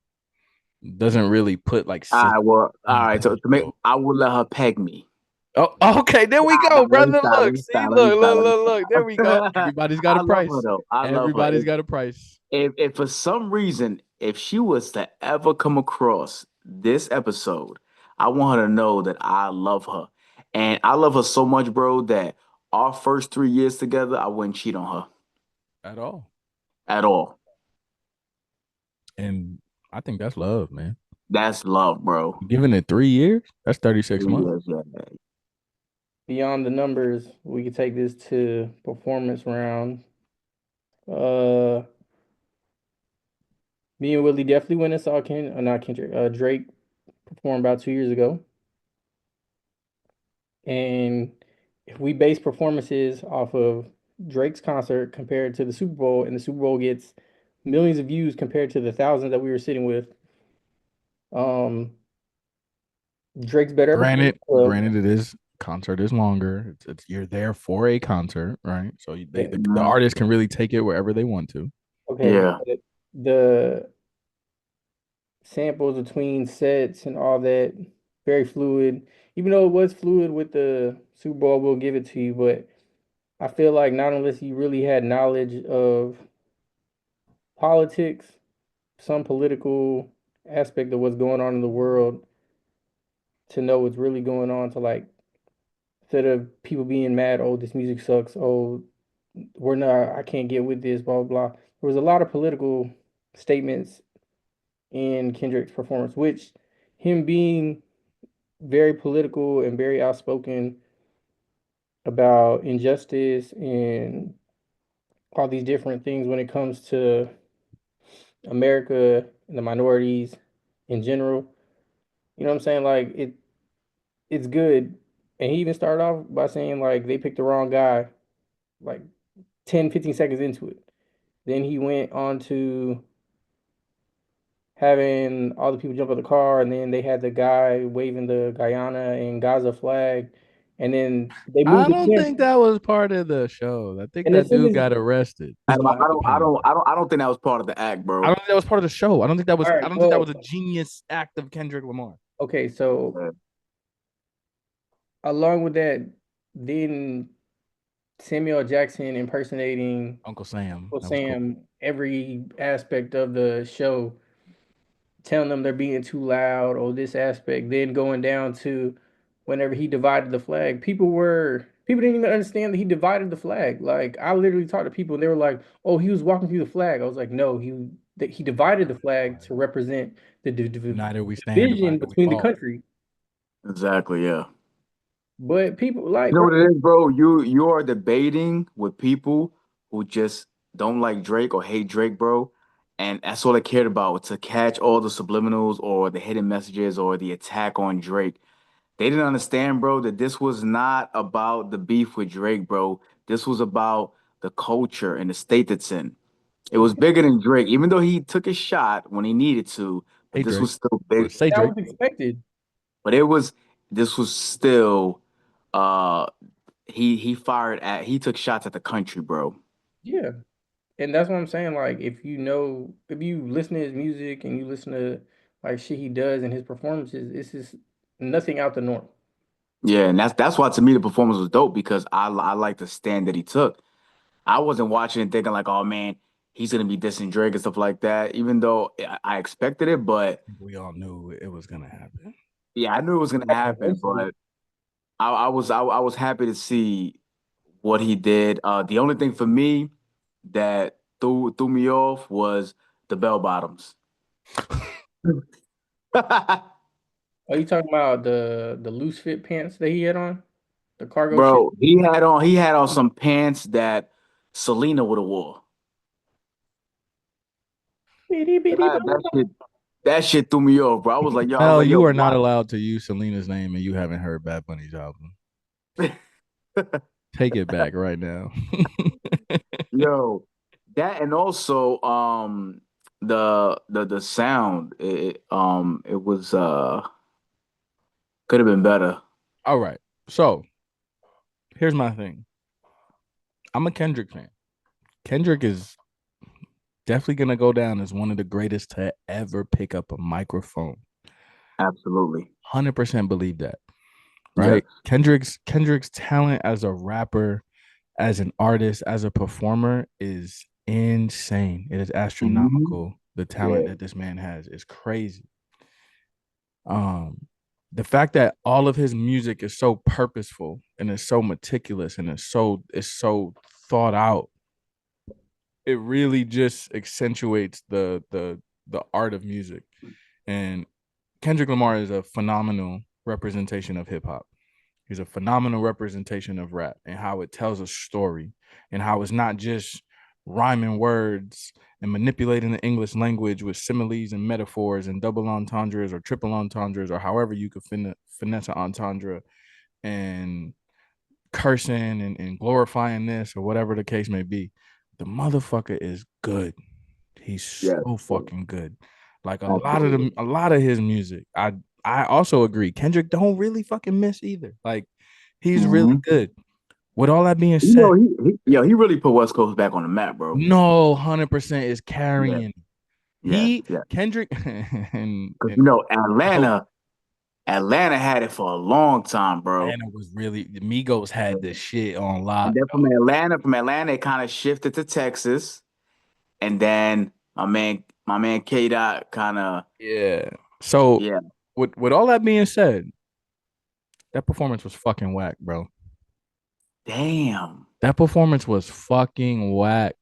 doesn't really put like. All right. So I will let her peg me. Oh, okay. There we go, brother. Look, see, look. There we go. Everybody's got a price. Love her, though. I love her. Everybody's got a price. If for some reason, if she was to ever come across this episode, I want her to know that I love her. And I love her so much, bro, that our first 3 years together, I wouldn't cheat on her At all. at all. And I think that's love, man. That's love, bro. Giving it 3 years, that's 36 months. Yeah. Beyond the numbers, we could take this to performance round. Me and Willie definitely went and saw not Kendrick, Drake perform about 2 years ago. And if we base performances off of Drake's concert compared to the Super Bowl, and the Super Bowl gets millions of views compared to the thousands that we were sitting with, Drake's better. Granted, it is concert is longer. It's you're there for a concert, right? So the artist can really take it wherever they want to. Okay. Yeah. The samples between sets and all that, very fluid. Even though it was fluid with the Super Bowl, we'll give it to you. But I feel like not unless you really had knowledge of politics, some political aspect of what's going on in the world, to know what's really going on, to like, instead of people being mad, oh, this music sucks, oh, I can't get with this, blah, blah, blah. There was a lot of political statements in Kendrick's performance, which him being very political and very outspoken about injustice and all these different things when it comes to America and the minorities in general. You know what I'm saying? Like it's good. And he even started off by saying like they picked the wrong guy, like 10, 15 seconds into it. Then he went on to having all the people jump out the car, and then they had the guy waving the Guyana and Gaza flag, and then they moved. I don't think that was part of the show. I think And that dude got arrested. I don't think that was part of the act, bro. I don't think that was part of the show. I don't think that was. All right, I don't think that was a genius act of Kendrick Lamar. Okay, so along with that, then Samuel Jackson impersonating Uncle Sam. Uncle Sam, cool. Every aspect of the show, telling them they're being too loud or this aspect, then going down to whenever he divided the flag, people didn't even understand that he divided the flag. Like I literally talked to people and they were like, "Oh, he was walking through the flag." I was like, "No, that he divided the flag to represent the United we stand, division divided we between the fall. country. Exactly, yeah. But people like, You know bro, what it is, bro? You are debating with people who just don't like Drake or hate Drake, bro. And that's all they cared about, to catch all the subliminals or the hidden messages or the attack on Drake. They didn't understand, bro, that this was not about the beef with Drake, bro. This was about the culture and the state that's in. It was bigger than Drake, even though he took a shot when he needed to, but Hey this Drake. was still Or big. say that Drake. was expected. But this was still uh he took shots at the country, bro. Yeah. And that's what I'm saying. Like, if you listen to his music and you listen to like shit he does and his performances, it's just nothing out the norm. Yeah, and that's why to me the performance was dope because I like the stand that he took. I wasn't watching and thinking like, oh man, he's gonna be dissing Drake and stuff like that, even though I expected it, but We all knew it was gonna happen. yeah, I knew it was gonna happen, Eventually. but I was happy to see what he did. The only thing for me that threw me off was the bell bottoms. Are you talking about the loose fit pants that he had on? The cargo shit? Bro, he had on some pants that Selena would have wore. Bitty bitty That, that shit that shit threw me off, bro. I was Mel, like, you yo, are not why? allowed to use Selena's name and you haven't heard Bad Bunny's album. Take it back right now. Yo, that and also the sound it was could have been better. All right. So here's my thing. I'm a Kendrick fan. Kendrick is definitely gonna go down as one of the greatest to ever pick up a microphone. Absolutely. 100% believe that. Yes. Right? Kendrick's talent as a rapper, as an artist, as a performer is insane. It is Mhm. astronomical. The talent Yeah. that this man has is crazy. The fact that all of his music is so purposeful and is so meticulous and is so thought out, it really just accentuates the art of music. And Kendrick Lamar is a phenomenal representation of hip hop. He's a phenomenal representation of rap and how it tells a story and how it's not just rhyming words and manipulating the English language with similes and metaphors and double entendres or triple entendres or however you could finesse an entendre and cursing and glorifying this or whatever the case may be. The motherfucker is good. He's Yes. so fucking good. Like Absolutely. a lot of his music. I also agree. Kendrick don't really fucking miss either. Like he's really Hmm. good. With all that being You said, know, he really put West Coast back on the map, bro. no 100% is Yes. carrying. Yes. He Yes. Kendrick Because and you know, so Atlanta had it for a long time, bro. Atlanta was really the Migos had the shit on And lock. then from Atlanta, it kind of shifted to Texas. And then my man K Dot kind of, Yeah. So yeah, with all that being said, that performance was fucking whack, bro. damn. That performance was fucking whack.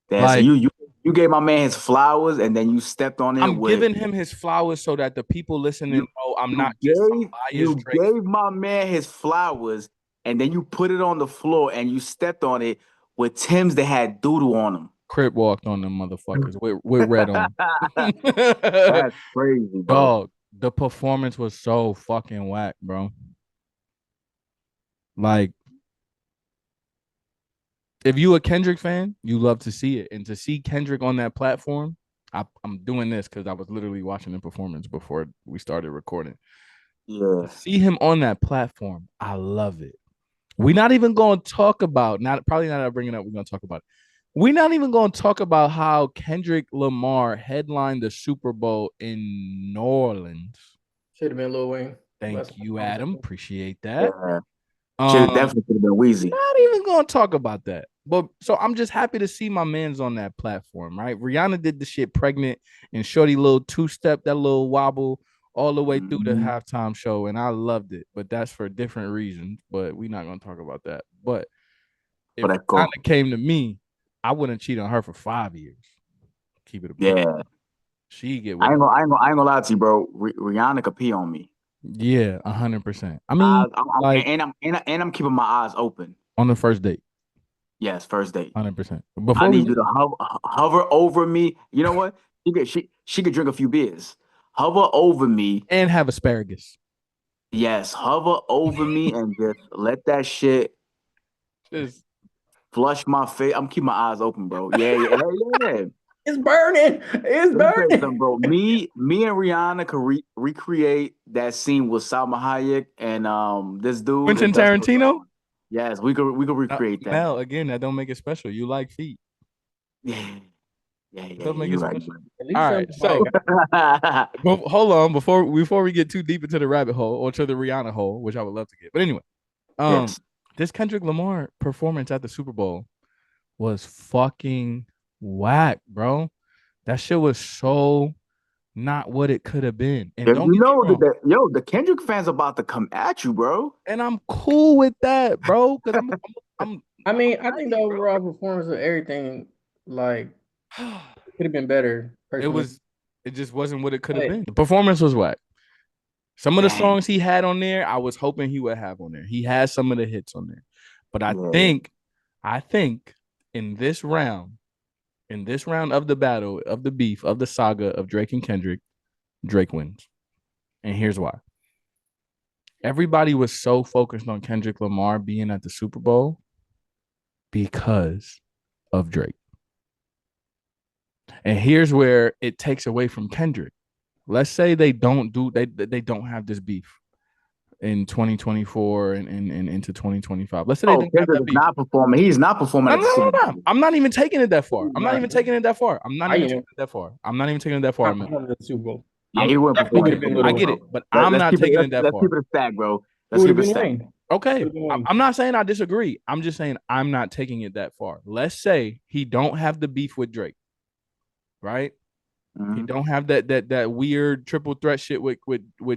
So Like you gave my man his flowers and then you stepped on it I'm with giving him his flowers so that the people listening you know I'm not just some biased you Drake. gave my man his flowers and then you put it on the floor and you stepped on it with Timbs that had doodle on Crip walked on them motherfuckers with red on. them. That's crazy, bro. Dog, the performance was so fucking whack, bro. Like, if you a Kendrick fan, you love to see it. And to see Kendrick on that platform, I'm doing this because I was literally watching the performance before we started recording. To Yeah. see him on that platform, I love it. We're not even going to talk about, not probably not bringing it up, we're going to talk about it. We're not even going to talk about how Kendrick Lamar headlined the Super Bowl in New Orleans. Should have been Lil Wayne. Thank you, Adam. Appreciate that. Yeah. Um, Definitely should have been Wheezy. Not even gonna talk about that. But so I'm just happy to see my man's on that platform, right? Rihanna did the shit pregnant and Shorty little two-step, that little wobble all the way through the Mhm. halftime show, and I loved it. But that's for different reasons. But we're not gonna talk about that. But if But Rihanna echo. came to me, I wouldn't cheat on her for 5 years. Keep it a buck. Yeah. She get I with ain't it. gonna lie to you, bro. Rihanna could pee on me. Yeah, 100%. I mean, like I'm keeping my eyes open. on the first date, Yes, first date. 100%. I Before we need you to hover over me. You know what? She could drink a few beers. Hover over me. and have asparagus. Yes, hover over me and just let that shit Just flush my face. I'm keeping my eyes open, bro. Yeah. It's burning. It's Let me tell you something, burning. bro. Me and Rihanna could recreate that scene with Salma Hayek and this dude. Quentin That's Tarantino. yes, we could recreate that. Mel, again, that don't make it special. You like feet. Yeah. Don't make You're it right. special. At least All right, somebody so got hold on before we get too deep into the rabbit hole or to the Rihanna hole, which I would love to get. But anyway, Yes. this Kendrick Lamar performance at the Super Bowl was fucking whack, bro. That shit was so not what it could have been. And You don't get me know wrong. the Kendrick fans about to come at you, bro. And I'm cool with that, bro. Because I'm I mean, I think the overall performance of everything, like, could have been better. Personally, it just wasn't what it could have But- been. The performance was whack. Some of the Dang. songs he had on there, I was hoping he would have on there. He had some of the hits on there. But I think in this round of the battle, of the beef, of the saga of Drake and Kendrick, Drake wins. And here's why. Everybody was so focused on Kendrick Lamar being at the Super Bowl because of Drake. And here's where it takes away from Kendrick. Let's say they don't have this beef in 2024 and into 2025. Let's say they don't have Kendrick that is beef. not performing. He's not performing at the Super Bowl. No. I'm not even taking it that far. I'm not even taking it that far. the Super Bowl. Yeah, he wouldn't Who would perform. have been I get it, but I'm not taking it that Let's far. keep it a stack, bro. Who Let's would keep have it a been stack. Wayne? Okay, I'm not saying I disagree. I'm just saying I'm not taking it that far. Let's say he don't have the beef with Drake, right? He don't have that weird triple threat shit with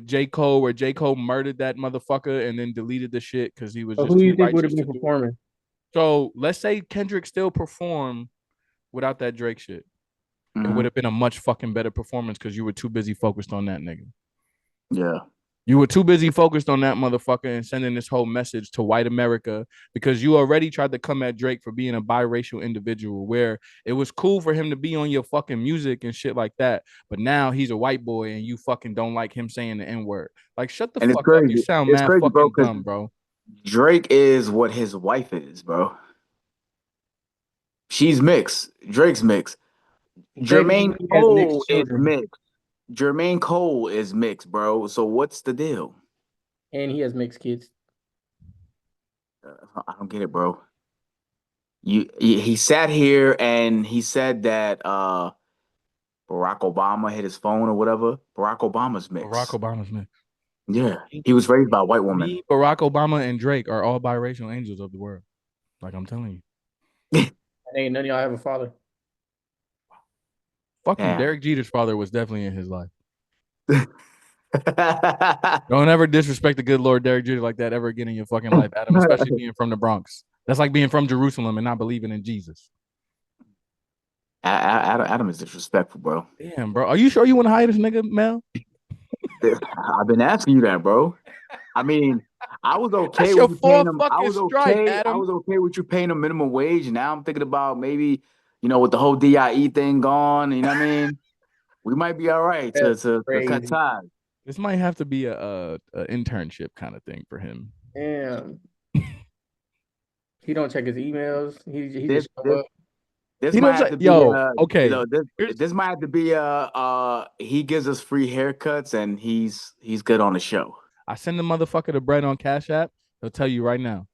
J. Cole, where J. Cole murdered that motherfucker and then deleted the shit because he was So just who do too you think would righteous have to been do it. performing? So let's say Kendrick still performed without that Drake shit. It would have been a much fucking better performance because you were too busy focused on that nigga. Yeah. You were too busy focused on that motherfucker and sending this whole message to white America because you already tried to come at Drake for being a biracial individual where it was cool for him to be on your fucking music and shit like that. But now he's a white boy and you fucking don't like him saying the N-word. Like, shut the fuck up. You sound mad crazy, fucking bro, dumb, bro. Drake is what his wife is, bro. She's mixed. Drake's mixed. Jermaine Cole is mixed. Jermaine Cole is mixed, bro. So what's the deal? And he has mixed kids. I don't get it, bro. He sat here and he said that Barack Obama hit his phone or whatever. Barack Obama's mixed. Barack Obama's mixed. Yeah, he was raised by a white woman. Me, Barack Obama, and Drake are all biracial angels of the world. Like I'm telling you. Ain't none of y'all have a father. Fucking Derek Jeter's father was definitely in his life. Don't ever disrespect the good Lord Derek Jeter like that ever again in your fucking life, Adam, especially being from the Bronx. That's like being from Jerusalem and not believing in Jesus. Adam is disrespectful, bro. Damn, bro. Are you sure you want to hire this nigga, Mel? I've been asking you that, bro. I mean, I was okay That's with your you paying fourth him. I fucking was strike, okay. Adam. I was okay with you paying him minimum wage. And now I'm thinking about maybe, with the whole DIE thing gone. You know what I mean? We might be all right to cut ties. This might have to be a internship kind of thing for him. Damn. He don't check his emails. He This just show up. this might have to be okay. This might have to be he gives us free haircuts and he's good on the show. I send the motherfucker the bread on Cash App. He'll tell you right now,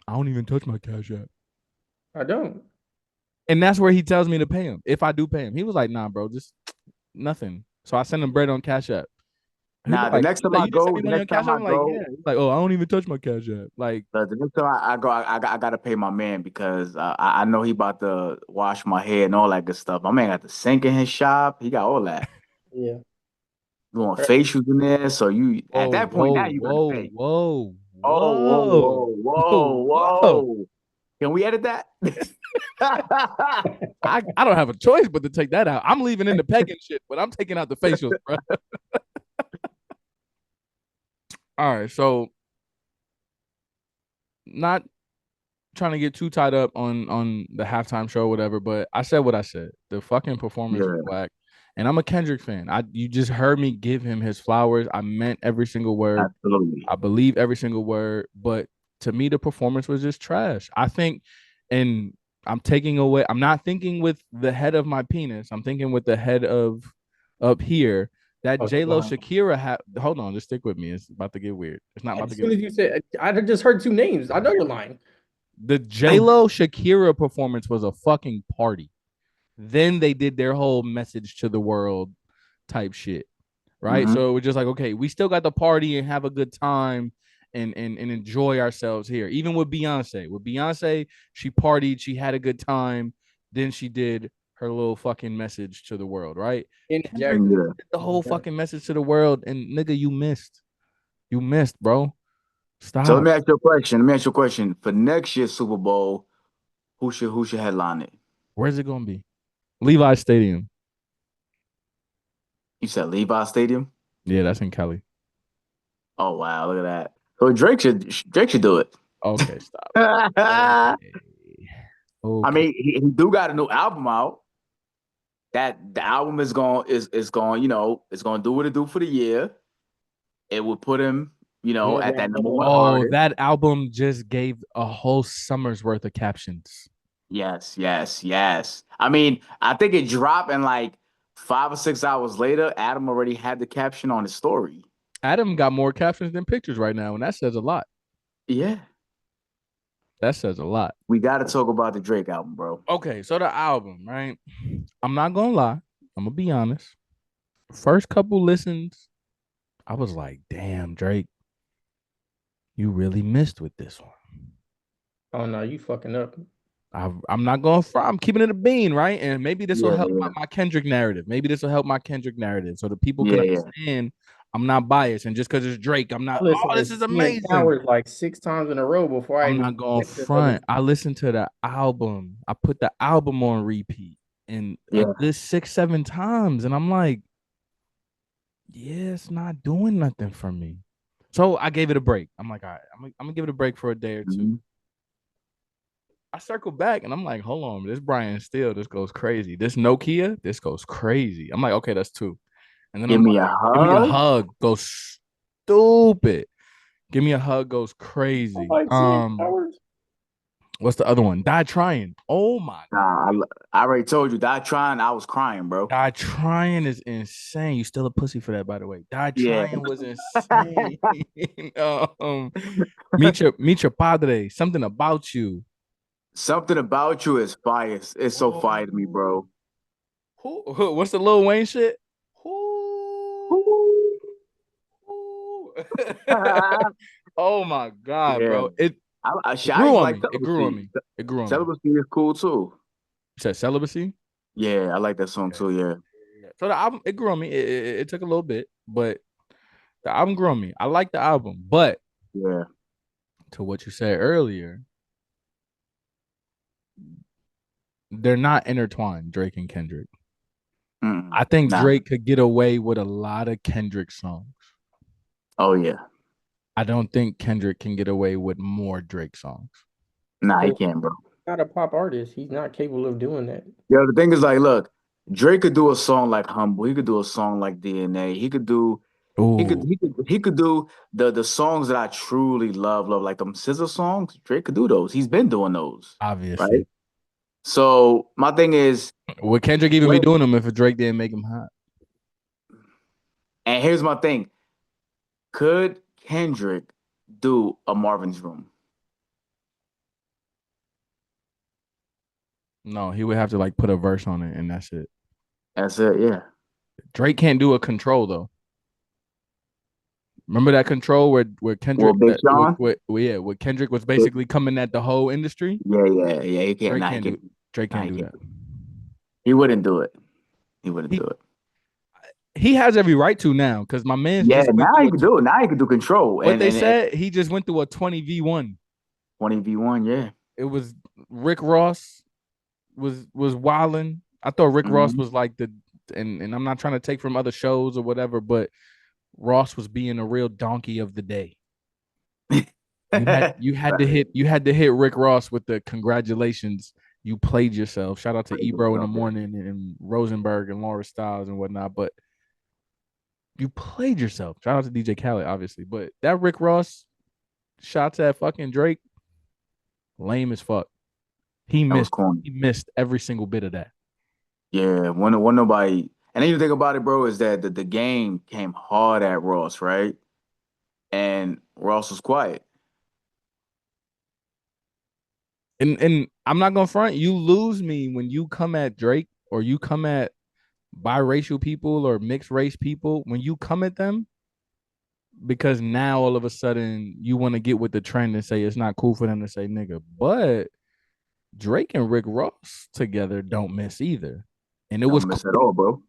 I don't even touch my Cash App. I don't. And that's where he tells me to pay him. If I do pay him, he was like, "Nah, bro, just nothing." So I send him bread on Cash App. Nah, the next time I go, like, yeah. He's like, "Oh, I don't even touch my Cash App." Like, the next time I go, I gotta pay my man because I know he about to wash my hair and all that good stuff. My man got the sink in his shop. He got all that. Yeah. You want facials in there, so at that point now you gotta pay. Whoa. Whoa. Can we edit that? I don't have a choice but to take that out. I'm leaving in the pegging shit, but I'm taking out the facials, bro. All right, so not trying to get too tied up on the halftime show or whatever, but I said what I said. The fucking performance was whack. And I'm a Kendrick fan. You just heard me give him his flowers. I meant every single word. Absolutely. I believe every single word. But to me, the performance was just trash. I think, and I'm taking away, I'm not thinking with the head of my penis. I'm thinking with the head of up here. That J-Lo Shakira hold on, just stick with me. It's about to get weird. It's not about to get weird. As soon as you said, I just heard 2 names. I know you're lying. The J-Lo Shakira performance was a fucking party. Then they did their whole message to the world type shit, right? So it was just like, okay, we still got the party and have a good time and enjoy ourselves here. Even with Beyonce. With Beyonce, she partied, she had a good time. Then she did her little fucking message to the world, right? Kendrick did the whole fucking message to the world, and nigga, you missed. You missed, bro. Stop. So let me ask you a question. For next year's Super Bowl, who should headline it? Where's it gonna be? Levi's Stadium. You said Levi's Stadium? Yeah, that's in Cali. Oh wow, look at that. So Drake should do it. Okay, stop. Okay. I mean, he do got a new album out. That the album is going, it's going to do what it do for the year. It would put him, at that number one. Oh, that album just gave a whole summer's worth of captions. Yes. I mean, I think it dropped, and like 5 or 6 hours later, Adam already had the caption on his story. Adam got more captions than pictures right now, and that says a lot. Yeah. That says a lot. We got to talk about the Drake album, bro. Okay, so the album, right? I'm not going to lie. I'm going to be honest. First couple listens, I was like, damn, Drake, you really missed with this one. Oh, no, you fucking up. I'm not going for. I'm keeping it a bean, right? And maybe this will help my Kendrick narrative. So the people can understand I'm not biased. And just because it's Drake, I'm not. Oh, this is amazing. Like 6 times in a row before I'm not going front. I listened to the album. I put the album on repeat and this 6-7 times, and I'm like, yeah, it's not doing nothing for me. So I gave it a break. I'm like, all right, I'm gonna give it a break for a day or two. I circled back and I'm like, hold on, this Brian Steele, this goes crazy. This Nokia, this goes crazy. I'm like, okay, that's 2. And then Give me a hug, goes stupid. Give me a hug goes crazy. What's the other one? Die Trying. Oh my God. I already told you, Die Trying, I was crying, bro. Die Trying is insane. You still a pussy for that, by the way. Die Trying was insane. Meet your padre. Something About You. Something About You is fire. It's so fire to me, bro. What's the Lil Wayne shit? Oh my God, bro. It grew on me. Celibacy is cool too. You said Celibacy? Yeah, I like that song too. Yeah. So the album, it grew on me. It took a little bit, but the album grew on me. I like the album, but to what you said earlier, they're not intertwined, Drake and Kendrick. I think Drake could get away with a lot of Kendrick songs. Oh, yeah. I don't think Kendrick can get away with more Drake songs. Nah, he can't, bro. Not a pop artist. He's not capable of doing that. Yo, the thing is, like, look, Drake could do a song like Humble. He could do a song like DNA. He could do he could do the songs that I truly love, like them SZA songs. Drake could do those. He's been doing those. Obviously. Right? So my thing is, would Kendrick even be doing them if Drake didn't make him hot? And here's my thing. Could Kendrick do a Marvin's Room? No, he would have to like put a verse on it, and that's it. That's it, yeah. Drake can't do a Control though. Remember that Control where Kendrick, where Kendrick was basically coming at the whole industry. Yeah. He can't. Drake can't do that. He wouldn't do it. Do it. He has every right to now, because my man. Yeah, now he can do it. Now he can do Control. What they said, he just went through a 20v1. 20v1, yeah. It was Rick Ross, was wilding. I thought Rick Ross Mhm. was like and I'm not trying to take from other shows or whatever, but Ross was being a real donkey of the day. You had to hit Rick Ross with the congratulations. You played yourself. Shout out to Ebro in the morning and Rosenberg and Laura Styles and whatnot. But you played yourself. Shout out to DJ Khaled, obviously. But that Rick Ross shots at fucking Drake, lame as fuck. He That was missed. corny. He missed every single bit of that. Yeah, one nobody. And then you think about it, bro, is that the game came hard at Ross, right? And Ross was quiet. And I'm not gonna front. You lose me when you come at Drake or you come at biracial people or mixed race people. When you come at them, because now all of a sudden you want to get with the trend and say it's not cool for them to say nigga. But Drake and Rick Ross together don't miss either. And it was Don't miss at cool. all, bro.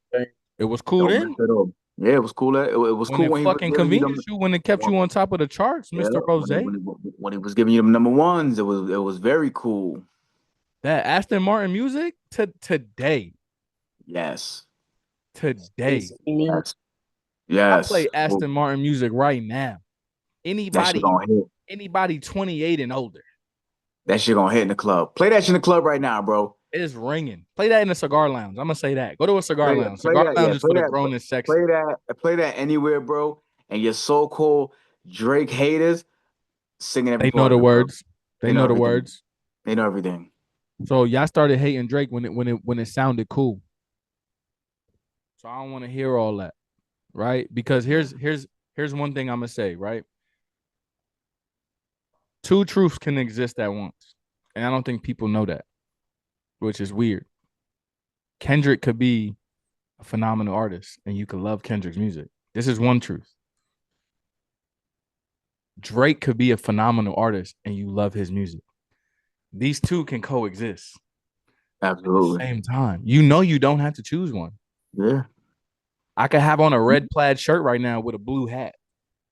It was cool Don't miss then. at all. Yeah, it was cool. It was When cool it when he was fucking giving you them. convenienced you, when it kept you on top of the charts, Yeah, Mr. Rose. when he was giving you them number ones, it was very cool. That Aston Martin music today. Yes. Today. Yes. I Yes. play Aston Martin music right now. That shit gonna hit. Anybody 28 and older. That shit gonna hit in the club. Play that shit in the club right now, bro. It's ringing. Play that in a cigar lounge. I'm gonna say that. Go to a cigar lounge. Play Cigar that, lounge yeah. is for the grown and sexy. Play that anywhere, bro. And your so-called Drake haters singing every They know part the of it, bro. words. They know the everything. words. They know everything. So y'all started hating Drake when it sounded cool. So I don't want to hear all that, right? Because here's one thing I'm gonna say, right? Two truths can exist at once, and I don't think people know that, which is weird. Kendrick could be a phenomenal artist, and you could love Kendrick's music. This is one truth. Drake could be a phenomenal artist, and you love his music. These two can coexist at the Absolutely. same time. You know you don't have to choose one. Yeah. I could have on a red plaid shirt right now with a blue hat.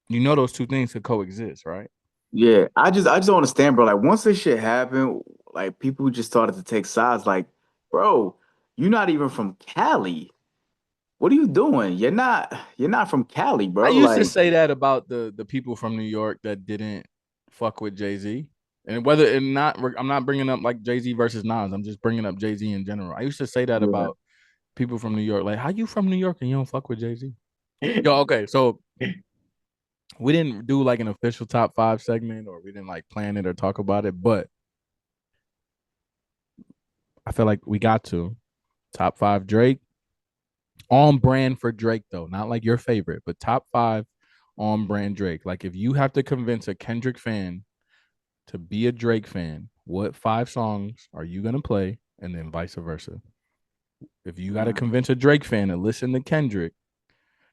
You know those two things could coexist, right? Yeah. I just don't understand, bro. Like once this shit happened, like people just started to take sides. Like, bro, you're not even from Cali. What are you doing? You're not from Cali, I bro. used to Like, say that about the people from New York that didn't fuck with Jay-Z. And whether and not, I'm not bringing up like Jay-Z versus Nas. I'm just bringing up Jay-Z in general. I used to say that yeah. about people from New York. Like, how you from New York and you don't fuck with Jay-Z? Yo, okay, so we didn't do like an official top 5 segment, or we didn't like plan it or talk about it, but I feel like we got to top 5 Drake, on brand for Drake though, not like your favorite, but top 5 on brand Drake. Like if you have to convince a Kendrick fan to be a Drake fan, what 5 songs are you gonna play, and then vice versa? If you got to convince a Drake fan to listen to Kendrick,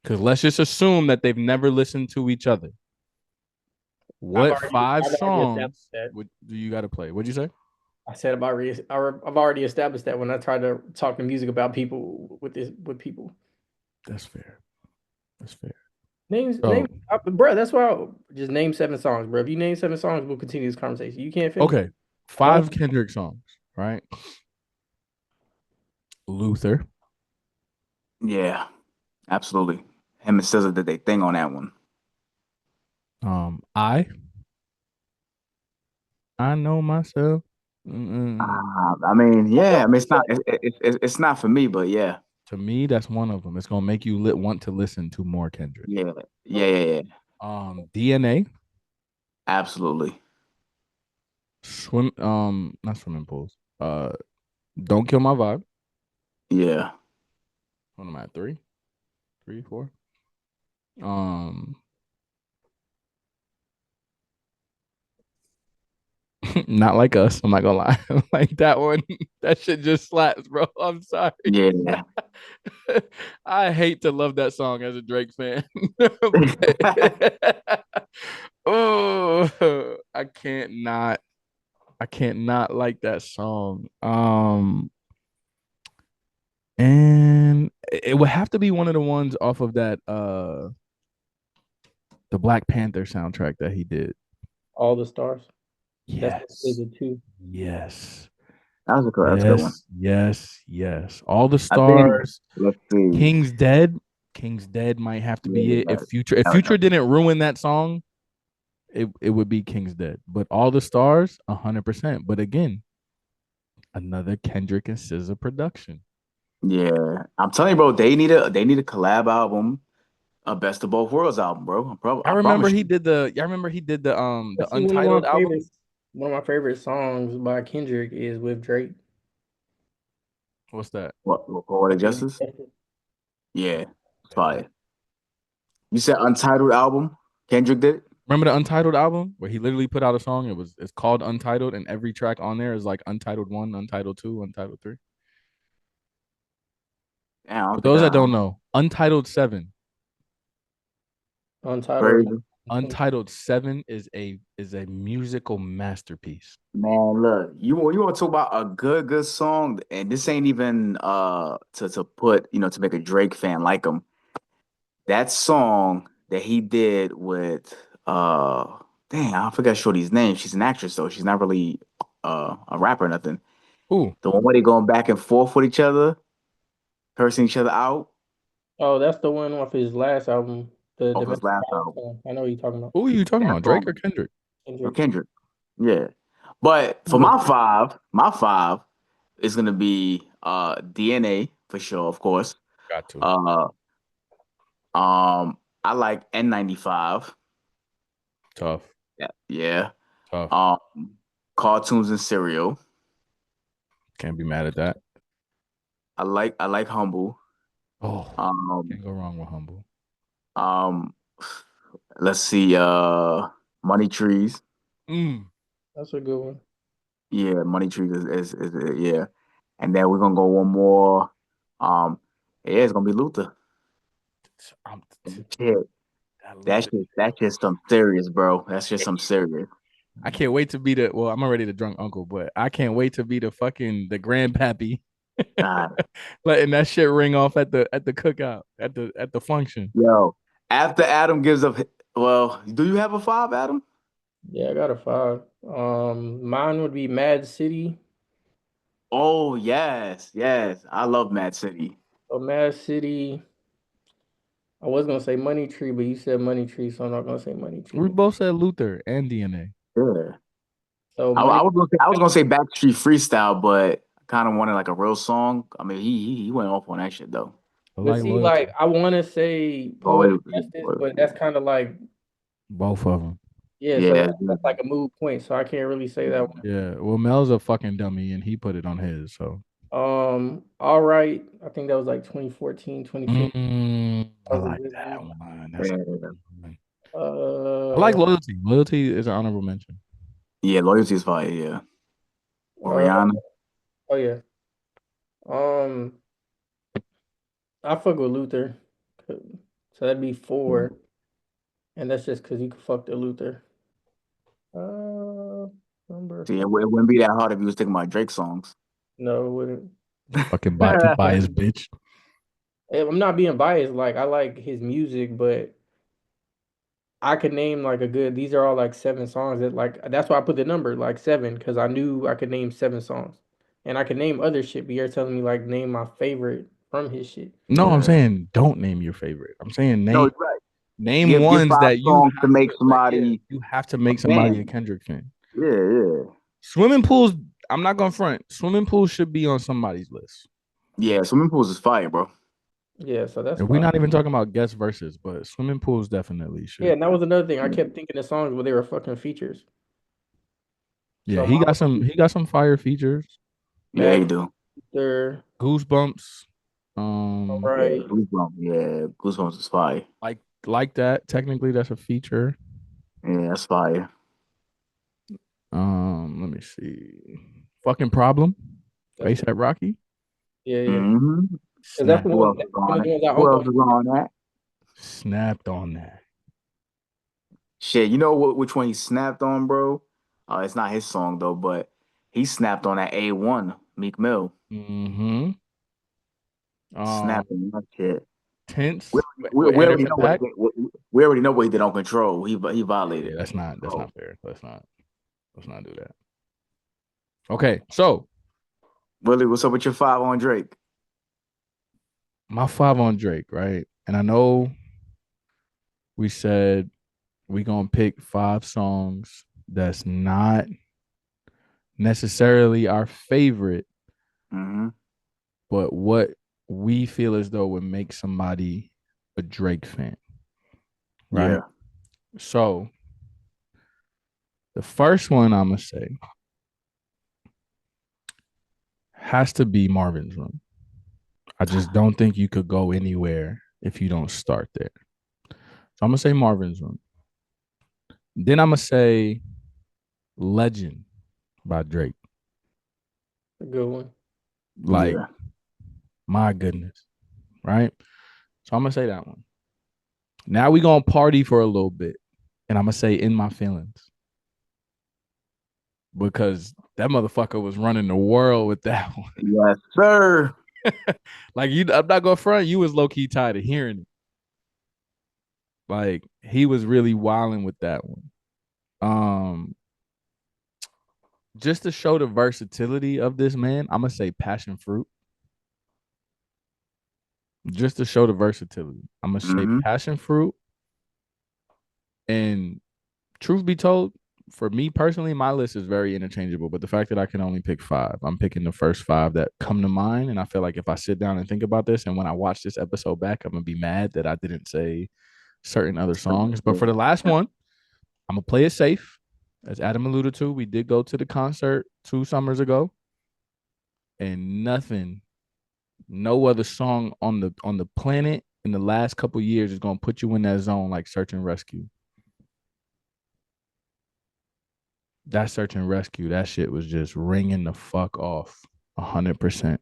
because let's just assume that they've never listened to each other. What 5 songs do you got to play? What'd you say? I said I've already established that when I try to talk to music about people with people. That's fair. That's fair. Bro. That's why just name 7 songs, bro. If you name 7 songs, we'll continue this conversation. You can't finish. Okay, 5 Kendrick songs, right? Luther. Yeah, absolutely. Him and SZA did their thing on that one. I know myself. I mean, yeah. I mean, it's not for me, but yeah. To me, that's one of them. It's gonna make you want to listen to more Kendrick. Yeah. DNA. Absolutely. Not swimming pools. Don't kill my vibe. Yeah. What am I at? 3, 4. Not like us. I'm not gonna lie. Like that one. That shit just slaps, bro. I'm sorry. Yeah. I hate to love that song as a Drake fan. Oh, I can't not like that song. And it would have to be one of the ones off of that the Black Panther soundtrack that he did. All the stars. Yes. That's too. Yes. That's a good one. Yes. All the I think. stars. Let's see. King's Dead. King's Dead might have to be it. Yeah, If Future didn't ruin that song, it would be King's Dead. But All the Stars, 100%. But again, another Kendrick and SZA production. yeah. I'm telling you, bro. They need a collab album, a Best of Both Worlds album, bro. I I remember promise he you. did the. I remember he did the That's Untitled album. one of my favorite songs by Kendrick is with Drake. What's that? What Poetic Fucking Justice? Justice. Yeah, it's Yeah. fire. You said Untitled album. Kendrick did it. Remember the Untitled album where he literally put out a song? It's called Untitled, and every track on there is like Untitled 1, Untitled 2, Untitled 3. Damn, I For don't think those that I don't know, Untitled 7. Untitled. crazy. Untitled 7 is a musical masterpiece. Man, look, you want to talk about a good song, and this ain't even to put to make a Drake fan like him. That song that he did with dang, I forgot Shorty's name. She's an actress though. She's not really a rapper or nothing. Ooh, The one where they going back and forth with each other, cursing each other out Oh, that's the one off his last album, the off his Domestic last Violence album. song. I know what you're talking about. who are you talking That about? Drake or song, Kendrick? or Kendrick. Kendrick. Yeah. But for my five is gonna be DNA for sure, of course. Got to. Uh I like N95. Tough. Yeah. Tough. Cartoons and cereal. Can't be mad at that. I like Humble. Oh, Um can't go wrong with Humble. um let's see Money Trees. That's a good one. Yeah, Money Trees is yeah. And then we're gonna go one more. Yeah, it's gonna be Luther. I'm- Shit. that That's Luther- just some serious, bro. That's just some serious. I can't wait to be the. Well, I'm already the drunk uncle, but I can't wait to be the grandpappy, God, letting that shit ring off at the cookout at the function. yo. After Adam gives up, well, do you have a five, Adam? Yeah, I got a 5. Mine would be Mad City. Oh yes. I love Mad City. So Mad City. I was gonna say Money Tree, but you said Money Tree, so I'm not gonna say Money We Tree. both said Luther and DNA. Yeah. So I Money. was gonna say Backstreet Freestyle, but I kind of wanted like a real song. I mean, he went off on that shit though. I But like see, loyalty. like I want to say Oh, Poetic Justice, but that's kind of like Both of them. yeah. So yeah. that's like a moot point. So I can't really say that one. Yeah. Well, Mel's a fucking dummy, and he put it on his. So. All right. I think that was like 2014, 2015. I That was a like good that one. one. Yeah, I like loyalty. Loyalty is an honorable mention. yeah, Loyalty is fire. Yeah, uh, Oriana. oh yeah. Um, I fuck with Luther. So that'd be 4, and that's just because you could fuck the Luther. Number See, it 4. wouldn't be that hard if you was thinking about Drake songs. No, it wouldn't. Fucking biased bitch. I'm not being biased. Like I like his music, but I could name like a good. These are all like 7 songs. That like that's why I put the number like 7 because I knew I could name 7 songs, and I could name other shit. But you're telling me like name my favorite from his shit. No, I'm saying don't name your favorite. I'm saying No, name you're right. name Give ones 5 that you songs to have make to somebody you have to a make somebody a fan. Kendrick fan. Yeah. Swimming pools, I'm not gonna front. Swimming pools should be on somebody's list. Yeah, Swimming Pools is fire, bro. Yeah, so that's And we're fine. not even talking about guest verses, but swimming pools definitely should. Yeah, and that was another thing. I kept thinking of songs where they were fucking features. Yeah, So he mine got some fire features. Yeah, Mad you do. Luther, Goosebumps. all Yeah, right. Goosebumps is fire. Like that. Technically, that's a feature. Yeah, that's fire. Let me see. Fucking problem. That's ASAP Rocky. yeah. Mm-hmm. Because that's the Who one. else That's is one on of the it? ones I Who else opened. is on that? Snapped on that. Shit, you know which one he snapped on, bro? It's not his song though, but he snapped on that A1 Meek Mill. Mm-hmm. Snapping that shit. Tense We with already Anderson know Paak. we already know what he did on Control. He violated. Yeah, that's not fair. Let's not do that. Okay, so Willie, what's up with your 5 on Drake? My 5 on Drake, right? And I know we said we gonna pick 5 songs that's not necessarily our favorite, Mm-hmm. but what we feel as though would make somebody a Drake fan, right? Yeah. So the first one I'm gonna say has to be Marvin's Room. I just don't think you could go anywhere if you don't start there. So I'm gonna say Marvin's Room. Then I'm gonna say Legend by Drake. A good one. Like, Yeah. my goodness, right? So I'm gonna say that one. Now we gonna party for a little bit, and I'm gonna say In My Feelings because that motherfucker was running the world with that one. Yes, sir. Like I'm not gonna front. You was low key tired of hearing it. Like he was really wilding with that one. Just to show the versatility of this man, I'm gonna say Passion Fruit. Just to show the versatility, I'm gonna say Mm-hmm. Passion Fruit. And truth be told, for me personally, my list is very interchangeable. But the fact that I can only pick 5, I'm picking the first 5 that come to mind. And I feel like if I sit down and think about this, and when I watch this episode back, I'm gonna be mad that I didn't say certain other songs. But for the last one, I'm gonna play it safe. As Adam alluded to, we did go to the concert 2 summers ago, and no other song on the planet in the last couple years is gonna put you in that zone like Search and Rescue. That Search and Rescue, that shit was just ringing the fuck off 100%.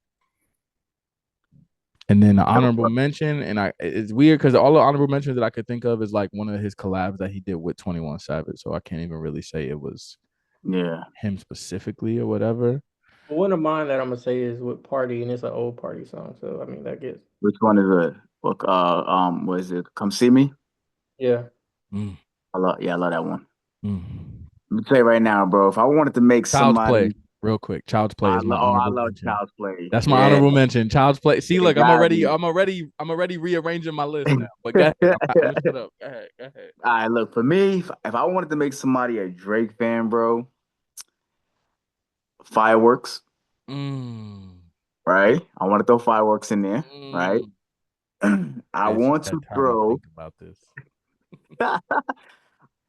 And then the honorable mention, and it's weird because all the honorable mentions that I could think of is like one of his collabs that he did with 21 Savage. So I can't even really say it was Yeah. him specifically or whatever. But one of mine that I'm gonna say is with Party, and it's an old Party song. So I mean that gets Which one is it? Look, what is it? Come See Me? yeah. Mm, I love that one. mm. Let me tell you right now, bro. If I wanted to make Child's somebody, Play, real quick. Child's Play is my I honorable love mention. Child's Play. That's my Yeah, honorable mention. Child's Play. See, it look, I'm gotta already rearranging my list now. But go ahead. I'm gonna shut up. Go ahead. Go ahead. All right, look, for me, if I wanted to make somebody a Drake fan, bro, Fireworks, Mm, right? I want to throw Fireworks in there, right? mm. I Bitch, you want had to time to throw, think about this.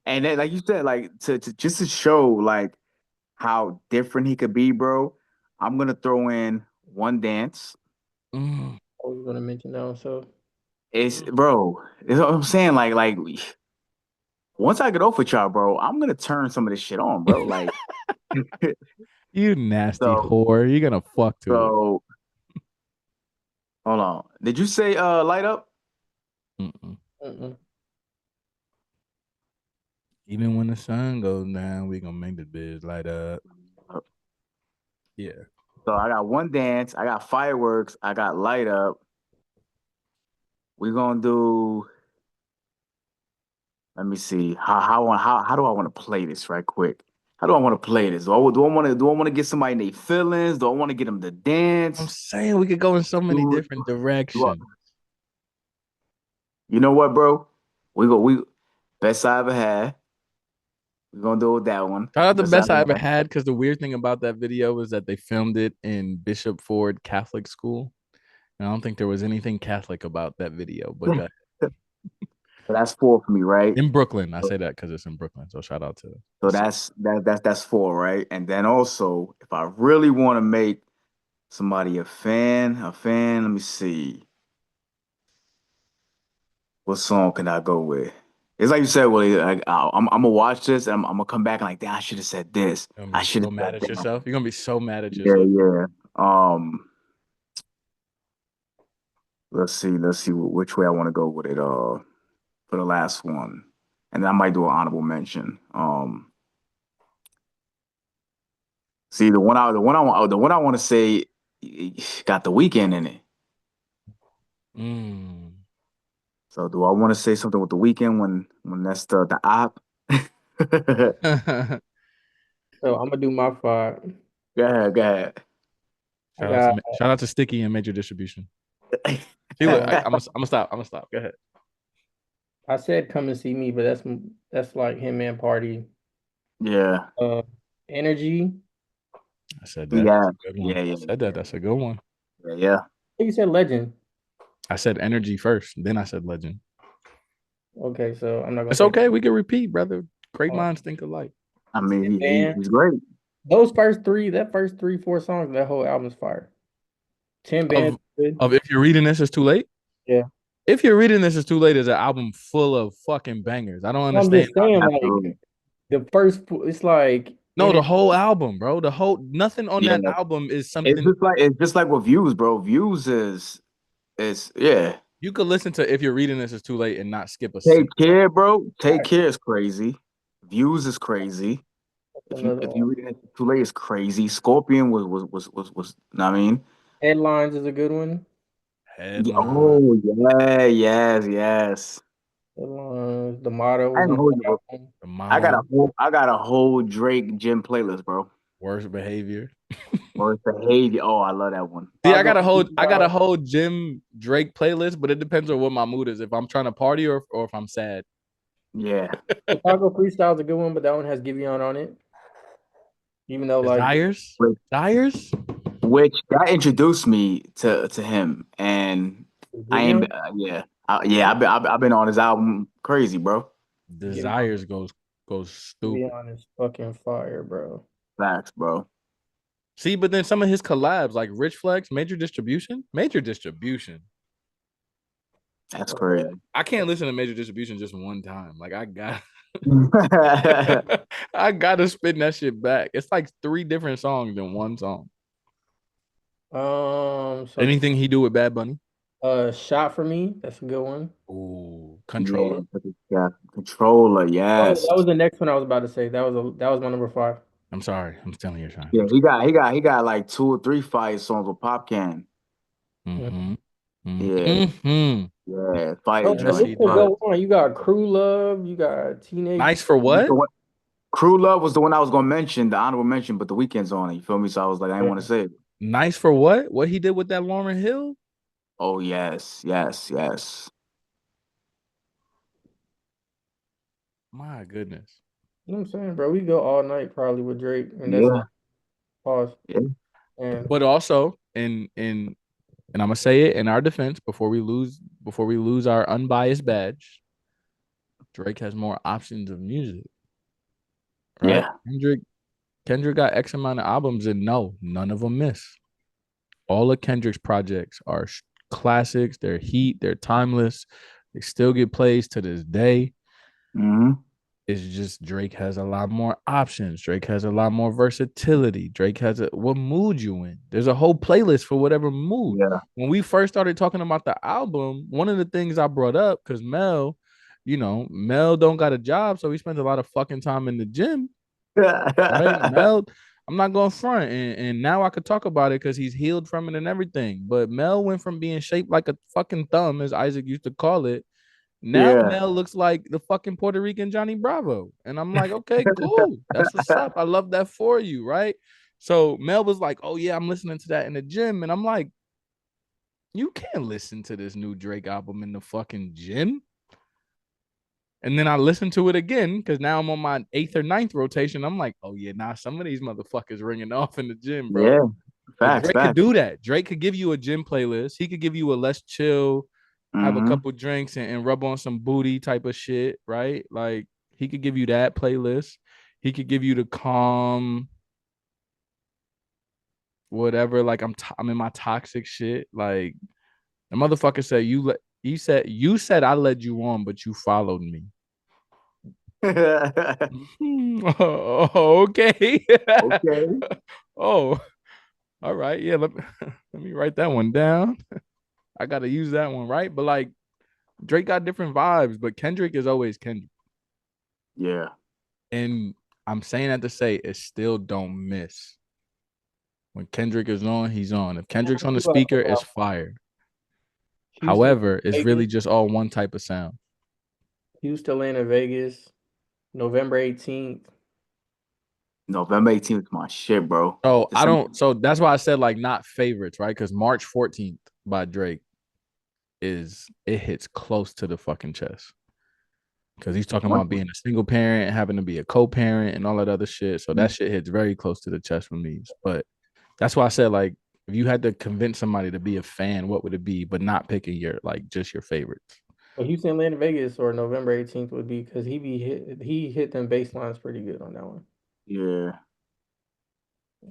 and then like you said, like to just to show like how different he could be, bro. I'm gonna throw in One Dance. Mm. I was gonna mention that one. So It's bro, it's what I'm saying. Like once I get off with y'all, bro, I'm gonna turn some of this shit on, bro. Like You nasty so whore. You're gonna fuck to it. so hold on. Did you say Light Up? Mm-mm. mm-mm. Even when the sun goes down, we gonna make the bitch light up. Yeah. So I got One Dance, I got Fireworks, I got Light Up. We're gonna do. Let me see. How do I want to play this right quick? How do I want to play this? Do I want to get somebody in their feelings? Do I want to get them to I'm dance? saying we could go in so many Do, different do I, directions. you know what, bro? We best I ever had. We're gonna do that one. Shout out the Best I best I ever ever had. had because the weird thing about that video was that they filmed it in Bishop Ford Catholic School. And I don't think there was anything Catholic about that video, but So that's 4 for me, right? in Brooklyn. I say that because it's in Brooklyn. So shout out to So that's 4, right? And then also, if I really want to make somebody a fan, let me see. What song can I go with? It's like you said, Willie. Like, I'm gonna watch this and I'm gonna come back and like, damn, I should have said this. you're gonna I be should so have mad said at that. yourself. You're gonna be so mad at Yeah, yourself. yeah. Let's see which way I want to go with it. For the last one, and then I might do an honorable mention. See the one I want to say got the weekend in it. Mm. So do I want to say something with the weekend when that's the op? So I'm gonna do my 5. Go ahead, go ahead. I got Shout out to Sticky and Major Distribution. See, look, I'm gonna stop. I'm gonna stop. Go ahead. I said come and see me, but that's like him and Party. Yeah. Uh, Energy. I said that. Yeah. That's a good one. Yeah. I said that. That's a good one. Yeah. I think you said Legend. I said Energy first, then I said Legend. Okay, so I'm not gonna It's say okay. We can repeat, brother. Great Oh. minds think alike. I mean, Man. he's great. Those first 4 songs, that whole album's fire. 10 bands. Of If You're Reading This, It's Too Late. Yeah. If You're Reading This, It's Too Late is an album full of fucking bangers. I don't I'm understand. just saying, like Absolutely. the first, it's like No, the whole album, bro. The whole nothing on Yeah. that album is It's something just like with Views, bro. Views is yeah. you could listen to. If You're Reading This, It's Too Late and not skip a Take single. Care, bro. Take Care is crazy. Views is crazy. another If one. you read it too late, it's crazy. Scorpion was I mean, Headlines is a good one. oh yeah, yes. Headlines, The Motto I was ain't on gonna hold you, that bro. album. The Motto, I got a whole Drake gym playlist, bro. Worst Behavior. Worst Behavior. Oh, I love that one. See, I got a whole Jim Drake playlist, but it depends on what my mood is. If I'm trying to party or if I'm sad. Yeah. Chicago Freestyle is a good one, but that one has Giveon on it. Even though like Desires? Which that introduced me to him, and I ain't I've been on his album crazy, bro. Desires goes stupid. Giveon is fucking fire, bro. Facts, bro. See, but then some of his collabs, like Rich Flex, Major Distribution. That's crazy. I can't listen to Major Distribution just one time. Like I gotta spin that shit back. It's like 3 different songs in one song. So Anything he do with Bad Bunny? Shot for Me, that's a good one. Ooh, Controller. Yeah, Controller, yes. That was the next one I was about to say. That was my number 5. I'm sorry, I'm telling you, Sean. Yeah, he got like 2 or 3 fire songs with Pop Can. Mm-hmm. Yeah. Mm-hmm. Yeah, fire joint. Go on. You got Crew Love, you got Teenage. Nice for what? Crew Love was the one I was gonna mention, the honorable mention, but the Weeknd's on it. You feel me? So I was like, I didn't want to say it. Nice for what? What he did with that Lauryn Hill? Oh yes. My goodness. You know what I'm saying, bro? We go all night probably with Drake, and that's pause. Yeah. But also, and I'm gonna say it in our defense before we lose our unbiased badge. Drake has more options of music. Right? Yeah. Kendrick got X amount of albums, and no, none of them miss. All of Kendrick's projects are classics. They're heat. They're timeless. They still get plays to this day. Mm-hmm. It's just Drake has a lot more options. Drake has a lot more versatility. Drake has what mood you in. There's a whole playlist for whatever mood. Yeah. When we first started talking about the album, one of the things I brought up, because Mel don't got a job, so he spends a lot of fucking time in the gym. Right? Mel, I'm not going front, and now I could talk about it because he's healed from it and everything. But Mel went from being shaped like a fucking thumb, as Isaac used to call it. Now Mel looks like the fucking Puerto Rican Johnny Bravo. And I'm like, okay, cool. That's what's up. I love that for you, right? So Mel was like, oh yeah, I'm listening to that in the gym. And I'm like, you can't listen to this new Drake album in the fucking gym. And then I listened to it again because now I'm on my 8th or 9th rotation. I'm like, oh yeah, some of these motherfuckers ringing off in the gym, bro. Yeah, facts. Drake could do that. Drake could give you a gym playlist. He could give you a less chill, have a couple drinks and rub on some booty type of shit, right? Like he could give you that playlist. He could give you the calm, whatever. Like I'm in my toxic shit. Like the motherfucker said you said I led you on, but you followed me. Okay. Oh, all right. Yeah, let me write that one down. I gotta use that one, right? But like Drake got different vibes, but Kendrick is always Kendrick. Yeah. And I'm saying that to say it still don't miss. When Kendrick is on, he's on. If Kendrick's on the speaker, it's fire. However, it's really just all one type of sound. Houston, Atlanta, Vegas, November 18th. November 18th is my shit, bro. So I December. don't. So that's why I said like not favorites, right? Because March 14th by Drake it hits close to the fucking chest. Because he's talking What? about being a single parent, having to be a co-parent, and all that other shit. So that shit hits very close to the chest for me. But that's why I said like if you had to convince somebody to be a fan, what would it be? But not picking your like just your favorites. But Houston, Atlanta, Vegas, or November 18th would be because he hit them baselines pretty good on that one. Yeah.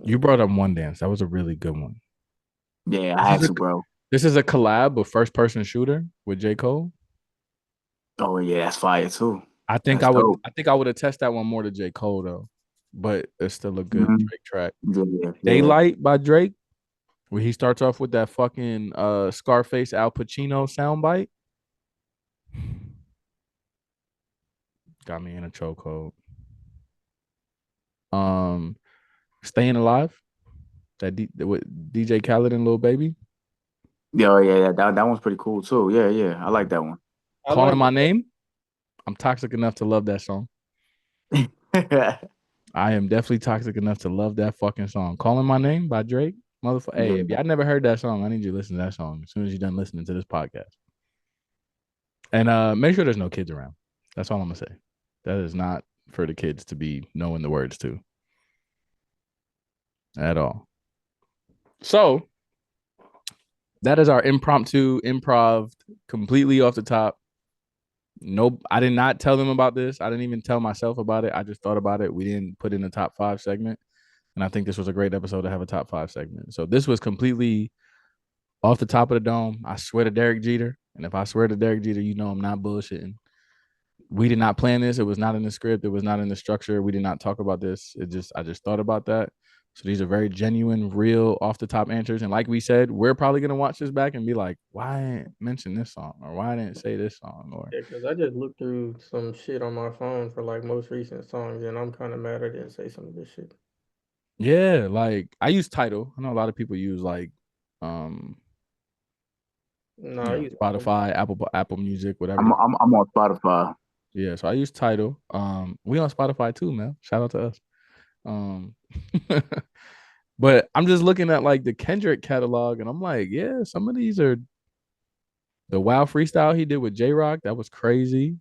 You brought up One Dance. That was a really good one. Yeah, This I had is a to, bro. this is a collab with First Person Shooter with J. Cole. Oh yeah, that's fire too. I think That's I would dope. I think I would attest that one more to J. Cole though. But it's still a good Mhm. Drake track. Yeah, yeah. Daylight by Drake, where he starts off with that fucking Scarface Al Pacino soundbite. Got me in a chokehold. Staying Alive, with DJ Khaled and Lil Baby. Yeah, oh, yeah, that one's pretty cool too. Yeah, yeah. I like that one. I Calling like My Name. I'm toxic enough to love that song. I am definitely toxic enough to love that fucking song. Calling My Name by Drake. Motherfucker. Yeah. Hey, if y'all never heard that song, I need you to listen to that song as soon as you're done listening to this podcast. And make sure there's no kids around. That's all I'm gonna say. That is not for the kids to be knowing the words to. At all. So that is our impromptu improv completely off the top. Nope. I did not tell them about this. I didn't even tell myself about it. I just thought about it. We didn't put in the top 5 segment. And I think this was a great episode to have a top 5 segment. So this was completely off the top of the dome. I swear to Derek Jeter. And if I swear to Derek Jeter, you know I'm not bullshitting. We did not plan this. It was not in the script. It was not in the structure. We did not talk about this. I just thought about that. So these are very genuine, real, off the top answers. And like we said, we're probably gonna watch this back and be like, why I didn't mention this song, or why I didn't say this song, or Yeah, because I just looked through some shit on my phone for like most recent songs, and I'm kind of mad I didn't say some of this shit. yeah, like I use Tidal. I know a lot of people use like, um, No, I use Spotify, Apple Music, whatever. I'm on Spotify. Yeah, so I use Tidal. We on Spotify too, man. Shout out to us. Um, but I'm just looking at like the Kendrick catalog, and I'm like, yeah, some of these are the Wow freestyle he did with J Rock. That was crazy.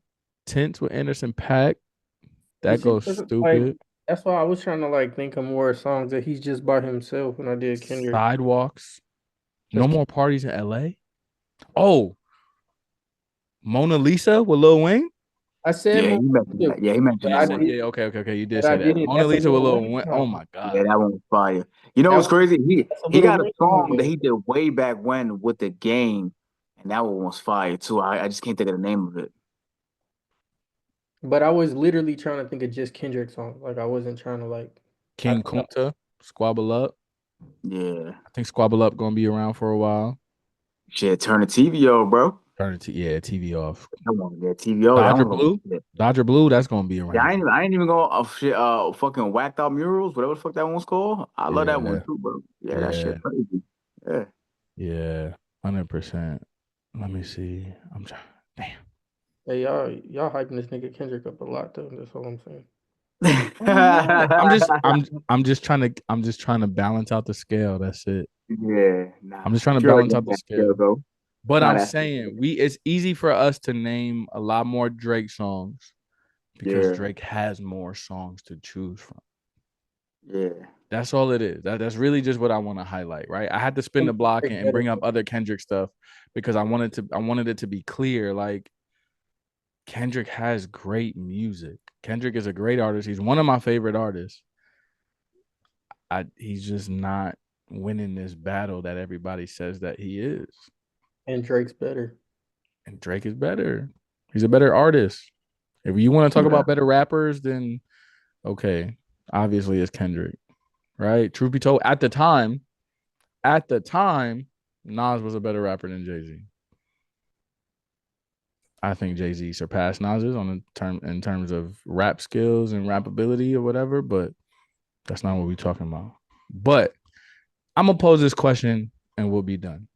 Tints with Anderson Paak. this That shit goes doesn't like. stupid. That's why I was trying to like think of more songs that he's just by himself when I did Kendrick. Sidewalks. No Because more parties in LA. Oh, Mona Lisa with Lil Wayne. I said Yeah, he more, mentioned that. Yeah, he You mentioned did that say, one. yeah, okay. You did but I say that. didn't. Mona That's a Lisa with Lil Lil Wayne Wayne. Oh song. my Yeah, God. that one was fire. You know That what's was, crazy? that's a He Lil got a Wayne song song that though. he did way back when with the game, and that one was fire too. I just can't think of the name of it. But I was literally trying to think of just Kendrick songs. Like I wasn't trying to like. I King think Kunta, Squabble Up. Yeah. I think Squabble Up gonna be around for a while. Shit, turn the TV on, bro. Turn it to TV off. Come on, yeah, TV on. That Dodger one's gonna Blue, be shit. Dodger Blue. That's gonna be Yeah, around. I ain't even going shit. Fucking whacked out murals, whatever the fuck that one's called. I love that one Yeah, too, bro. Yeah, that yeah, shit crazy. Yeah. yeah. 100%. Let me see. I'm trying. Damn. hey y'all hyping this nigga Kendrick up a lot though. That's all I'm saying. No, I'm just trying to balance out the scale. That's it. Yeah, nah. I'm just trying to You're like balance out the that scale, scale. though. But Not I'm that saying scale. it's easy for us to name a lot more Drake songs because Yeah, Drake has more songs to choose from. yeah. That's all it is. That's really just what I want to highlight, right? I had to spin the block and bring up other Kendrick stuff because I wanted it to be clear. Like Kendrick has great music. Kendrick is a great artist. He's one of my favorite artists. He's just not winning this battle that everybody says that he is. And Drake's better. And Drake is better. He's a better artist. If you want to talk Yeah. about better rappers, then okay, obviously it's Kendrick, right? Truth be told, at the time, Nas was a better rapper than Jay-Z. I think Jay-Z surpassed Nas's in terms of rap skills and rap ability or whatever, but that's not what we're talking about. But I'm gonna pose this question and we'll be done.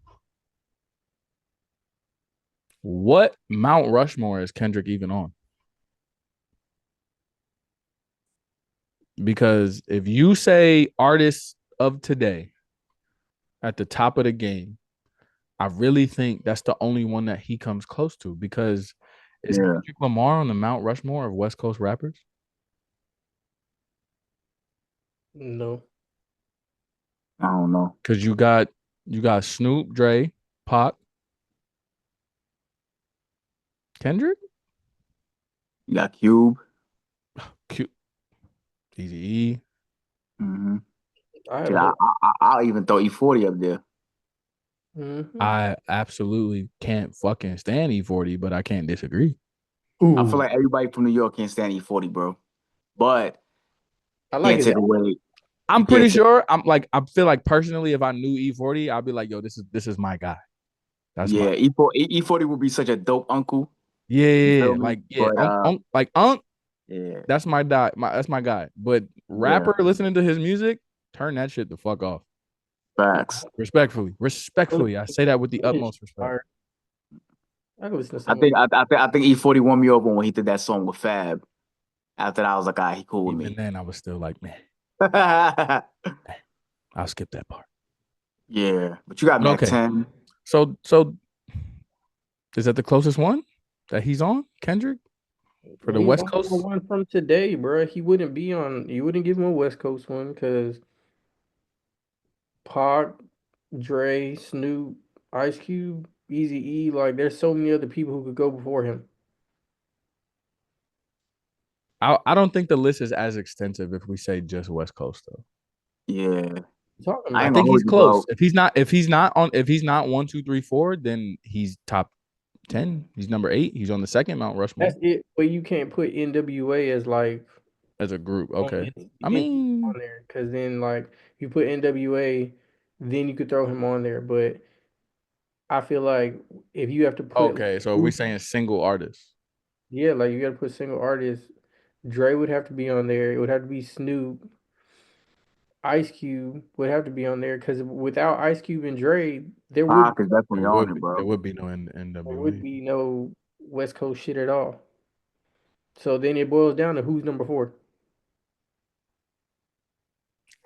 What Mount Rushmore is Kendrick even on? Because if you say artists of today at the top of the game, I really think that's the only one that he comes close to. Because is Yeah, Kendrick Lamar on the Mount Rushmore of West Coast rappers? No. I don't know. Because you got Snoop, Dre, Pac, Kendrick, You got Cube. Q, Easy. Mm-hmm. I Shit, have no. I'll even throw E40 up there. Mm-hmm. I absolutely can't fucking stand E40, but I can't disagree. I feel Ooh, like everybody from New York can't stand E40, bro. But I like can't his take album. away. I'm You pretty can't take. sure. I feel like personally, if I knew E40, I'd be like, yo, this is my guy. That's my Yeah, E40 would be such a dope uncle. You feel yeah, me? like yeah, But Unc, yeah, that's that's my guy. But yeah, rapper listening to his music, turn that shit the fuck off. facts. Respectfully, I say that with the It's utmost respect. hard. I can listen to I some of think I think E40 won me over when he did that song with Fab. After that, I was like, he cool with Even me. then, I was still like, man, I'll skip that part. Yeah, but you got But Mac okay, 10. so is that the closest one that he's on, Kendrick, for the He's West on the Coast? one from today, bro. He wouldn't be on. You wouldn't give him a West Coast one because Pac, Dre, Snoop, Ice Cube, Easy E. Like, there's so many other people who could go before him. I don't think the list is as extensive if we say just West Coast though. Yeah, Talking I I ain't about gonna think he's hold you, close. bro. If he's not 1, 2, 3, 4, then he's top 10. He's number 8. He's on the second Mount Rushmore that's it. But you can't put NWA as like as a group. on Okay. I against him mean, on there because then like if you put NWA, then you could throw him on there. But I feel like if you have to put like, okay. So we're group, saying single artists. yeah, like you got to put single artists. Dre would have to be on there. It would have to be Snoop. Ice Cube would have to be on there because without Ice Cube and Dre, Pac is There definitely on would it, be there bro. would be no there would NWA. be no West Coast shit at all. So then it boils down to who's number four.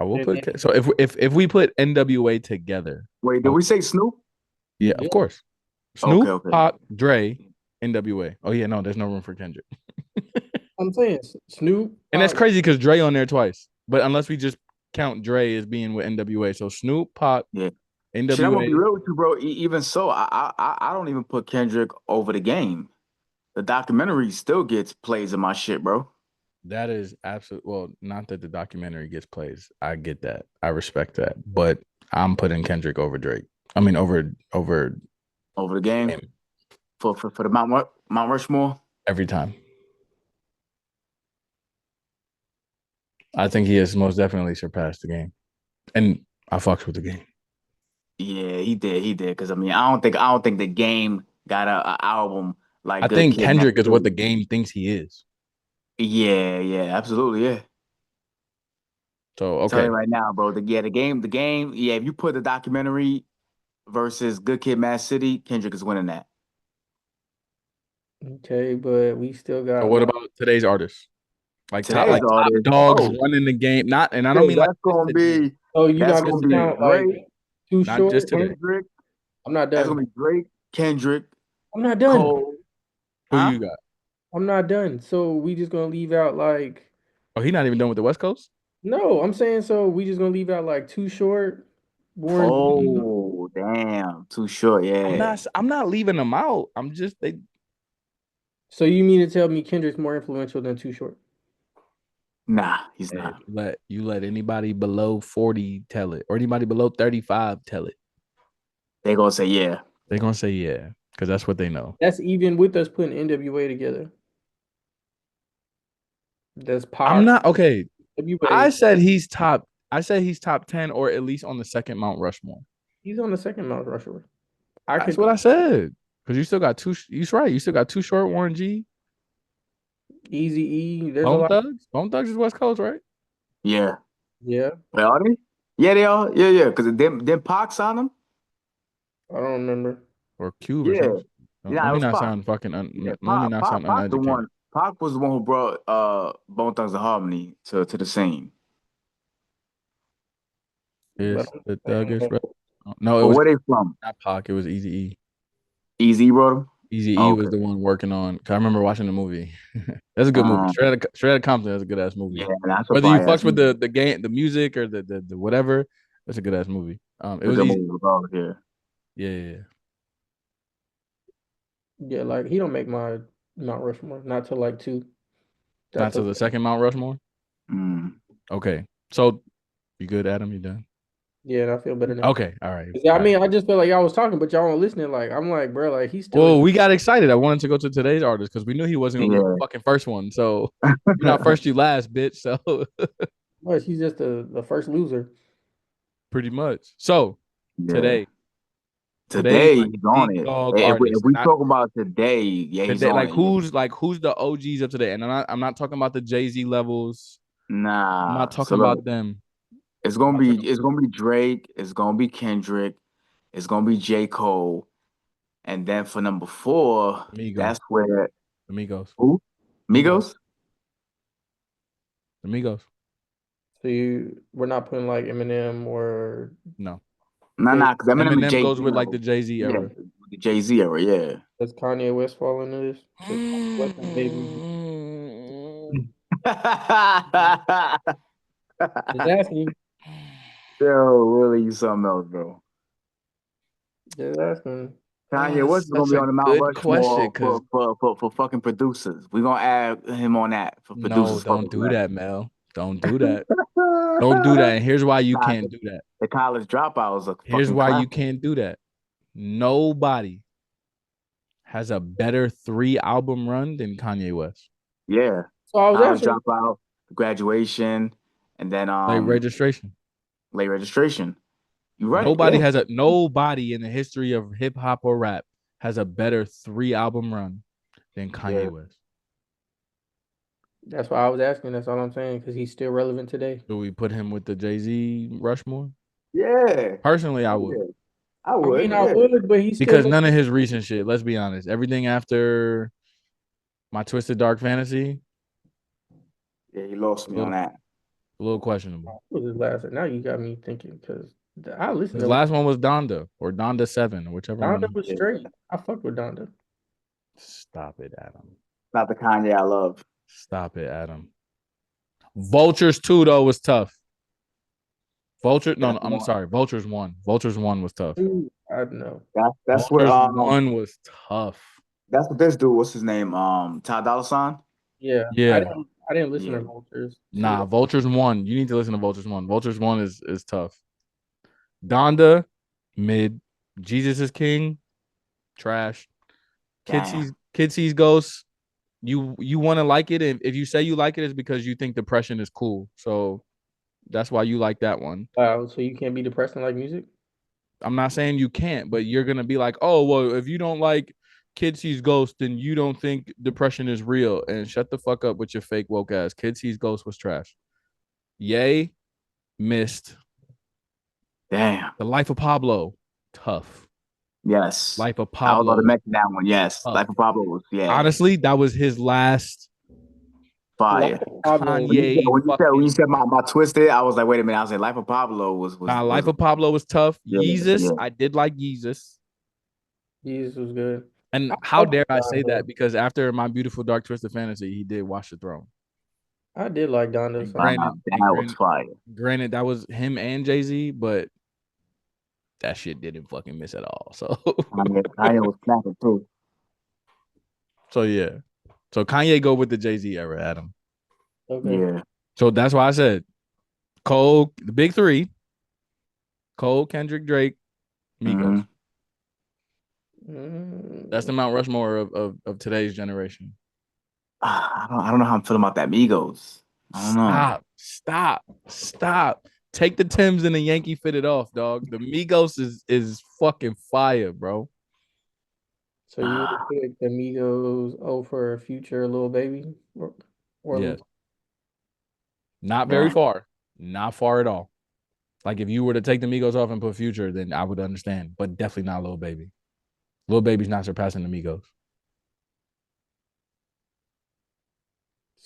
I will And put then, so if we put NWA together, Wait, did oh, we say Snoop? yeah, of yeah, course. Okay, Snoop, okay. Pac, Dre, NWA. Oh yeah, no, there's no room for Kendrick. I'm saying Snoop, And that's crazy because Dre on there twice. But unless we just count Dre as being with NWA, so Snoop, Pac, Yeah. Shit, I'm gonna be NWA. real with you, bro. Even so, I don't even put Kendrick over the game. The documentary still gets plays in my shit, bro. That is absolute. Well, not that the documentary gets plays. I get that. I respect that. But I'm putting Kendrick over Drake. I mean, over Over the game him for the Mount Rushmore. every time. I think he has most definitely surpassed the game, and I fucks with the game. Yeah, he did. Because I mean, I don't think the game got a album like I Good think Kid, Mad Kendrick is what City. the game thinks he is. Yeah, yeah, absolutely, yeah. So Tell you okay, right now, bro. The game. Yeah, if you put the documentary versus Good Kid, Mad City, Kendrick is winning that. okay, but we still so got what like about today's artists? Today's Top artist, dogs oh, running the game. Not, and I don't shit, mean like just today, so you're that's not just gonna gonna be today, count like Drake, Too not just Short. today. Kendrick. I'm not That's done. gonna be Drake, Kendrick, I'm not done. Cole. Who Huh? you got? I'm not done. So we just gonna leave out like Oh, he not even done with the West Coast. no. I'm saying so we just gonna leave out like Too Short, Warren G. Oh, damn. Too short. Yeah. I'm not leaving them out. I'm just they. So you mean to tell me Kendrick's more influential than Too Short? Nah, he's Hey, not. you let anybody below 40 tell it, or anybody below 35 tell it. They gonna say yeah. They're gonna say yeah, because that's what they know. That's even with us putting NWA together. That's I'm Pac, not okay. NWA. I said he's top 10 or at least on the second Mount Rushmore. He's on the second Mount Rushmore. I That's could what I said. Because you still got two. You're right. You still got Too Short, Warren G, Easy E. There's a Bone lot. Thugs. Bone Thugs is West Coast, right? Yeah. Yeah, Wait, are they? Yeah, they are. Yeah, yeah. Because them Pox on them. I don't remember. Or Cube or Yeah. something. Yeah, Let it me was not Pac. sound fucking. Yeah, let me not Pac, sound Pac the uneducated. one. Pac was the one who brought Bone Thugs and Harmony to the scene. It's But the thuggish. No, it But was where they from? not Pac. It was Eazy-E. Easy brought him? Eazy-E Oh, was okay. the one working on. 'Cause I remember watching the movie. That's a good movie. Um, Shredded Compton is a good ass movie. yeah, that's a Whether you fire ass fucks with movie. the game, the music, or the whatever, that's a good ass movie. It A was good easy. movie regardless, yeah. Yeah. yeah, like he don't make my Mount Rushmore. Not till like 2. Not That's to the second Mount Rushmore. Mm. Okay. So you good, Adam? You done? yeah, and I feel better now. Okay. All right. Yeah, I All right. mean, I just feel like y'all was talking, but y'all weren't listening. Like, I'm like, bro, like he's still. Well, we got excited. I wanted to go to today's artist because we knew he wasn't gonna be the fucking first one. So you're not first, you last, bitch. So Well, he's just the first loser. pretty much. So Yeah. today's Today like he's big on it. dog If artist. we talk about today, yeah, he's Today, on like it. who's the OGs of today? And I'm not talking about the Jay-Z levels. I'm not Nah. So talking look, about them. it's I'm gonna not be talking it's gonna be Drake, it's gonna be Kendrick, it's gonna be J. Cole, and then for number 4, Amigos. that's where Amigos. who? Migos? Amigos. So we're not putting like Eminem or No. Nah, Jay. because Eminem and Eminem Jay-Z goes with like the Jay-Z yeah, era. the Jay-Z era, yeah. Does Kanye West fall into this? Because West is baby. Just asking you. Yo, really, you something else, bro. Just asking. Kanye West That's is gonna such be a on the Mount good question Rushmore because for fucking producers. We're gonna add him on that for no, producers don't fucking do list. that, Mel. Don't do that. Don't do that. And here's why you Nah, can't do that. the college dropout is a Here's fucking why you classic. can't do that. Nobody has a better 3 album run than Kanye West. Yeah. So I was College asking. dropout, graduation, and then Like registration. late registration. You're right, yeah. Nobody in the history of hip hop or rap has a better 3 album run than Kanye Yeah. West. That's why I was asking. That's all I'm saying. Because he's still relevant today. Do we put him with the Jay-Z Rushmore? Yeah. Personally, I would. Yeah. I I would, mean, I yeah. would, but he's still. Because none of his recent shit, let's be honest, everything after My Twisted Dark Fantasy, Yeah, he lost me on a that. little questionable. What was his last? Now you got me thinking because I listened His to last one was Donda or Donda 7 or whichever Donda one. was Yeah. straight. I fucked with Donda. Stop it, Adam. Not the Kanye I love. Stop it, Adam. Vultures 2, though, was tough. No, I'm sorry. Vultures 1. Vultures 1 was tough. Dude, I know. That's where Vultures 1 was tough. that's what this dude, what's his name? Ty Dolla $ign? Yeah, Yeah. I didn't listen Yeah. to Vultures. Nah, Vultures 1. You need to listen to Vultures 1. Vultures 1 is tough. Donda, mid. Jesus is King, trash. Kid Sees Ghosts. You want to like it, and if you say you like it, it's because you think depression is cool. So that's why you like that one. Wow, so you can't be depressed and like music? I'm not saying you can't, but you're gonna be like, oh well, if you don't like Kid Sees Ghost, then you don't think depression is real. And shut the fuck up with your fake woke ass. Kid Sees Ghost was trash. Yay, missed. Damn. The Life of Pablo, tough. Yes. Life of I was about Pablo. to mention that one. Yes. Tough. Life of Pablo was, yeah. Honestly, that was his last fire. Kanye. When you said my Twisted, I was like, wait a minute. I was like, Life of Pablo was Life of Pablo was tough. Yeah, Yeezus, yeah. I did like Yeezus. Jesus was good. And how dare I say that? Because after My Beautiful Dark Twisted Fantasy, he did Watch the Throne. I did like Donda. That was fire. Granted, that was him and Jay-Z, but that shit didn't fucking miss at all. So Kanye was snapping too. So yeah. So Kanye go with the Jay-Z era, Adam. Okay. Yeah. So that's why I said Cole, the big 3, Cole, Kendrick, Drake, Migos. That's the Mount Rushmore of today's generation. I don't know how I'm feeling about that Migos. I don't know. Stop. Take the Timbs and the Yankee fitted off, dog. The Migos is fucking fire, bro. So you would pick the Migos for Future Little Baby? Or yes. Not very far. Not far at all. Like if you were to take the Migos off and put Future, then I would understand. But definitely not Lil Baby. Lil Baby's not surpassing the Migos.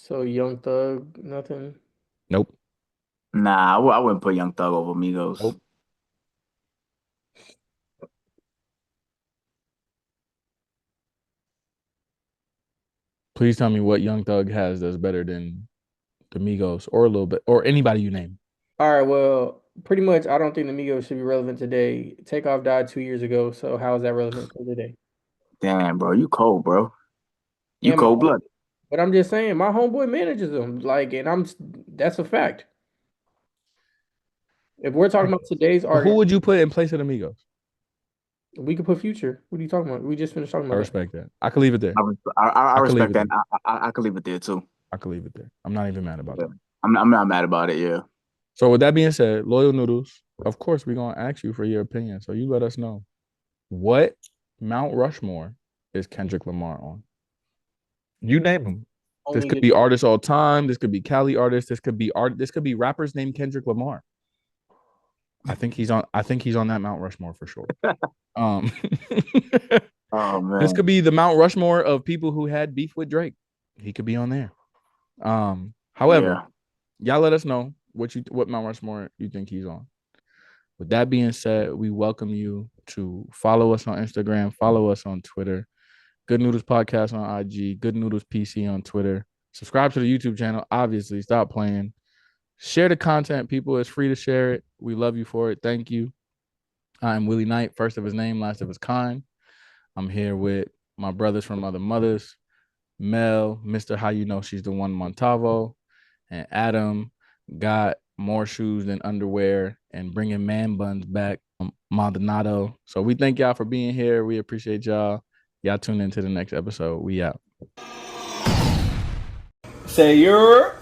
So Young Thug, nothing. Nope. Nah, I wouldn't put Young Thug over Migos. Nope. Please tell me what Young Thug has that's better than the Migos or a little bit or anybody you name. All right, well, pretty much I don't think the Migos should be relevant today. Takeoff died 2 years ago, so how is that relevant for today? Damn, bro, you cold, bro. You And my cold blooded. But I'm just saying, my homeboy manages them. Like, and that's a fact. If we're talking about today's Who artist, would you put in place of the Migos? we could put Future. What are you talking about? We just finished talking I about that. respect that. I could leave it there. I could leave respect it that. I could leave it there too. I could leave it there. I'm not even mad about Yeah. that. I'm not mad about it. Yeah. So with that being said, Loyal Noodles, of course we're gonna ask you for your opinion. So you let us know what Mount Rushmore is Kendrick Lamar on. You name them. This Only could the be artists all time. This could be Cali artists. This could be This could be rappers named Kendrick Lamar. I think he's on that Mount Rushmore for sure. Oh man. This could be the Mount Rushmore of people who had beef with Drake. He could be on there. However, y'all let us know what Mount Rushmore you think he's on. With that being said, we welcome you to follow us on Instagram, follow us on Twitter, Good Noodles Podcast on IG, Good Noodles PC on Twitter. Subscribe to the YouTube channel. Obviously, stop playing. Share the content, people. It's free to share it. We love you for it. Thank you. I'm Willie Knight, first of his name, last of his kind. I'm here with my brothers from other mothers, Mel, Mr. How You Know She's the One Montavo, and Adam got more shoes than underwear and bringing man buns back, Maldonado. So we thank y'all for being here. We appreciate y'all. Y'all tune into the next episode. We out. Say you're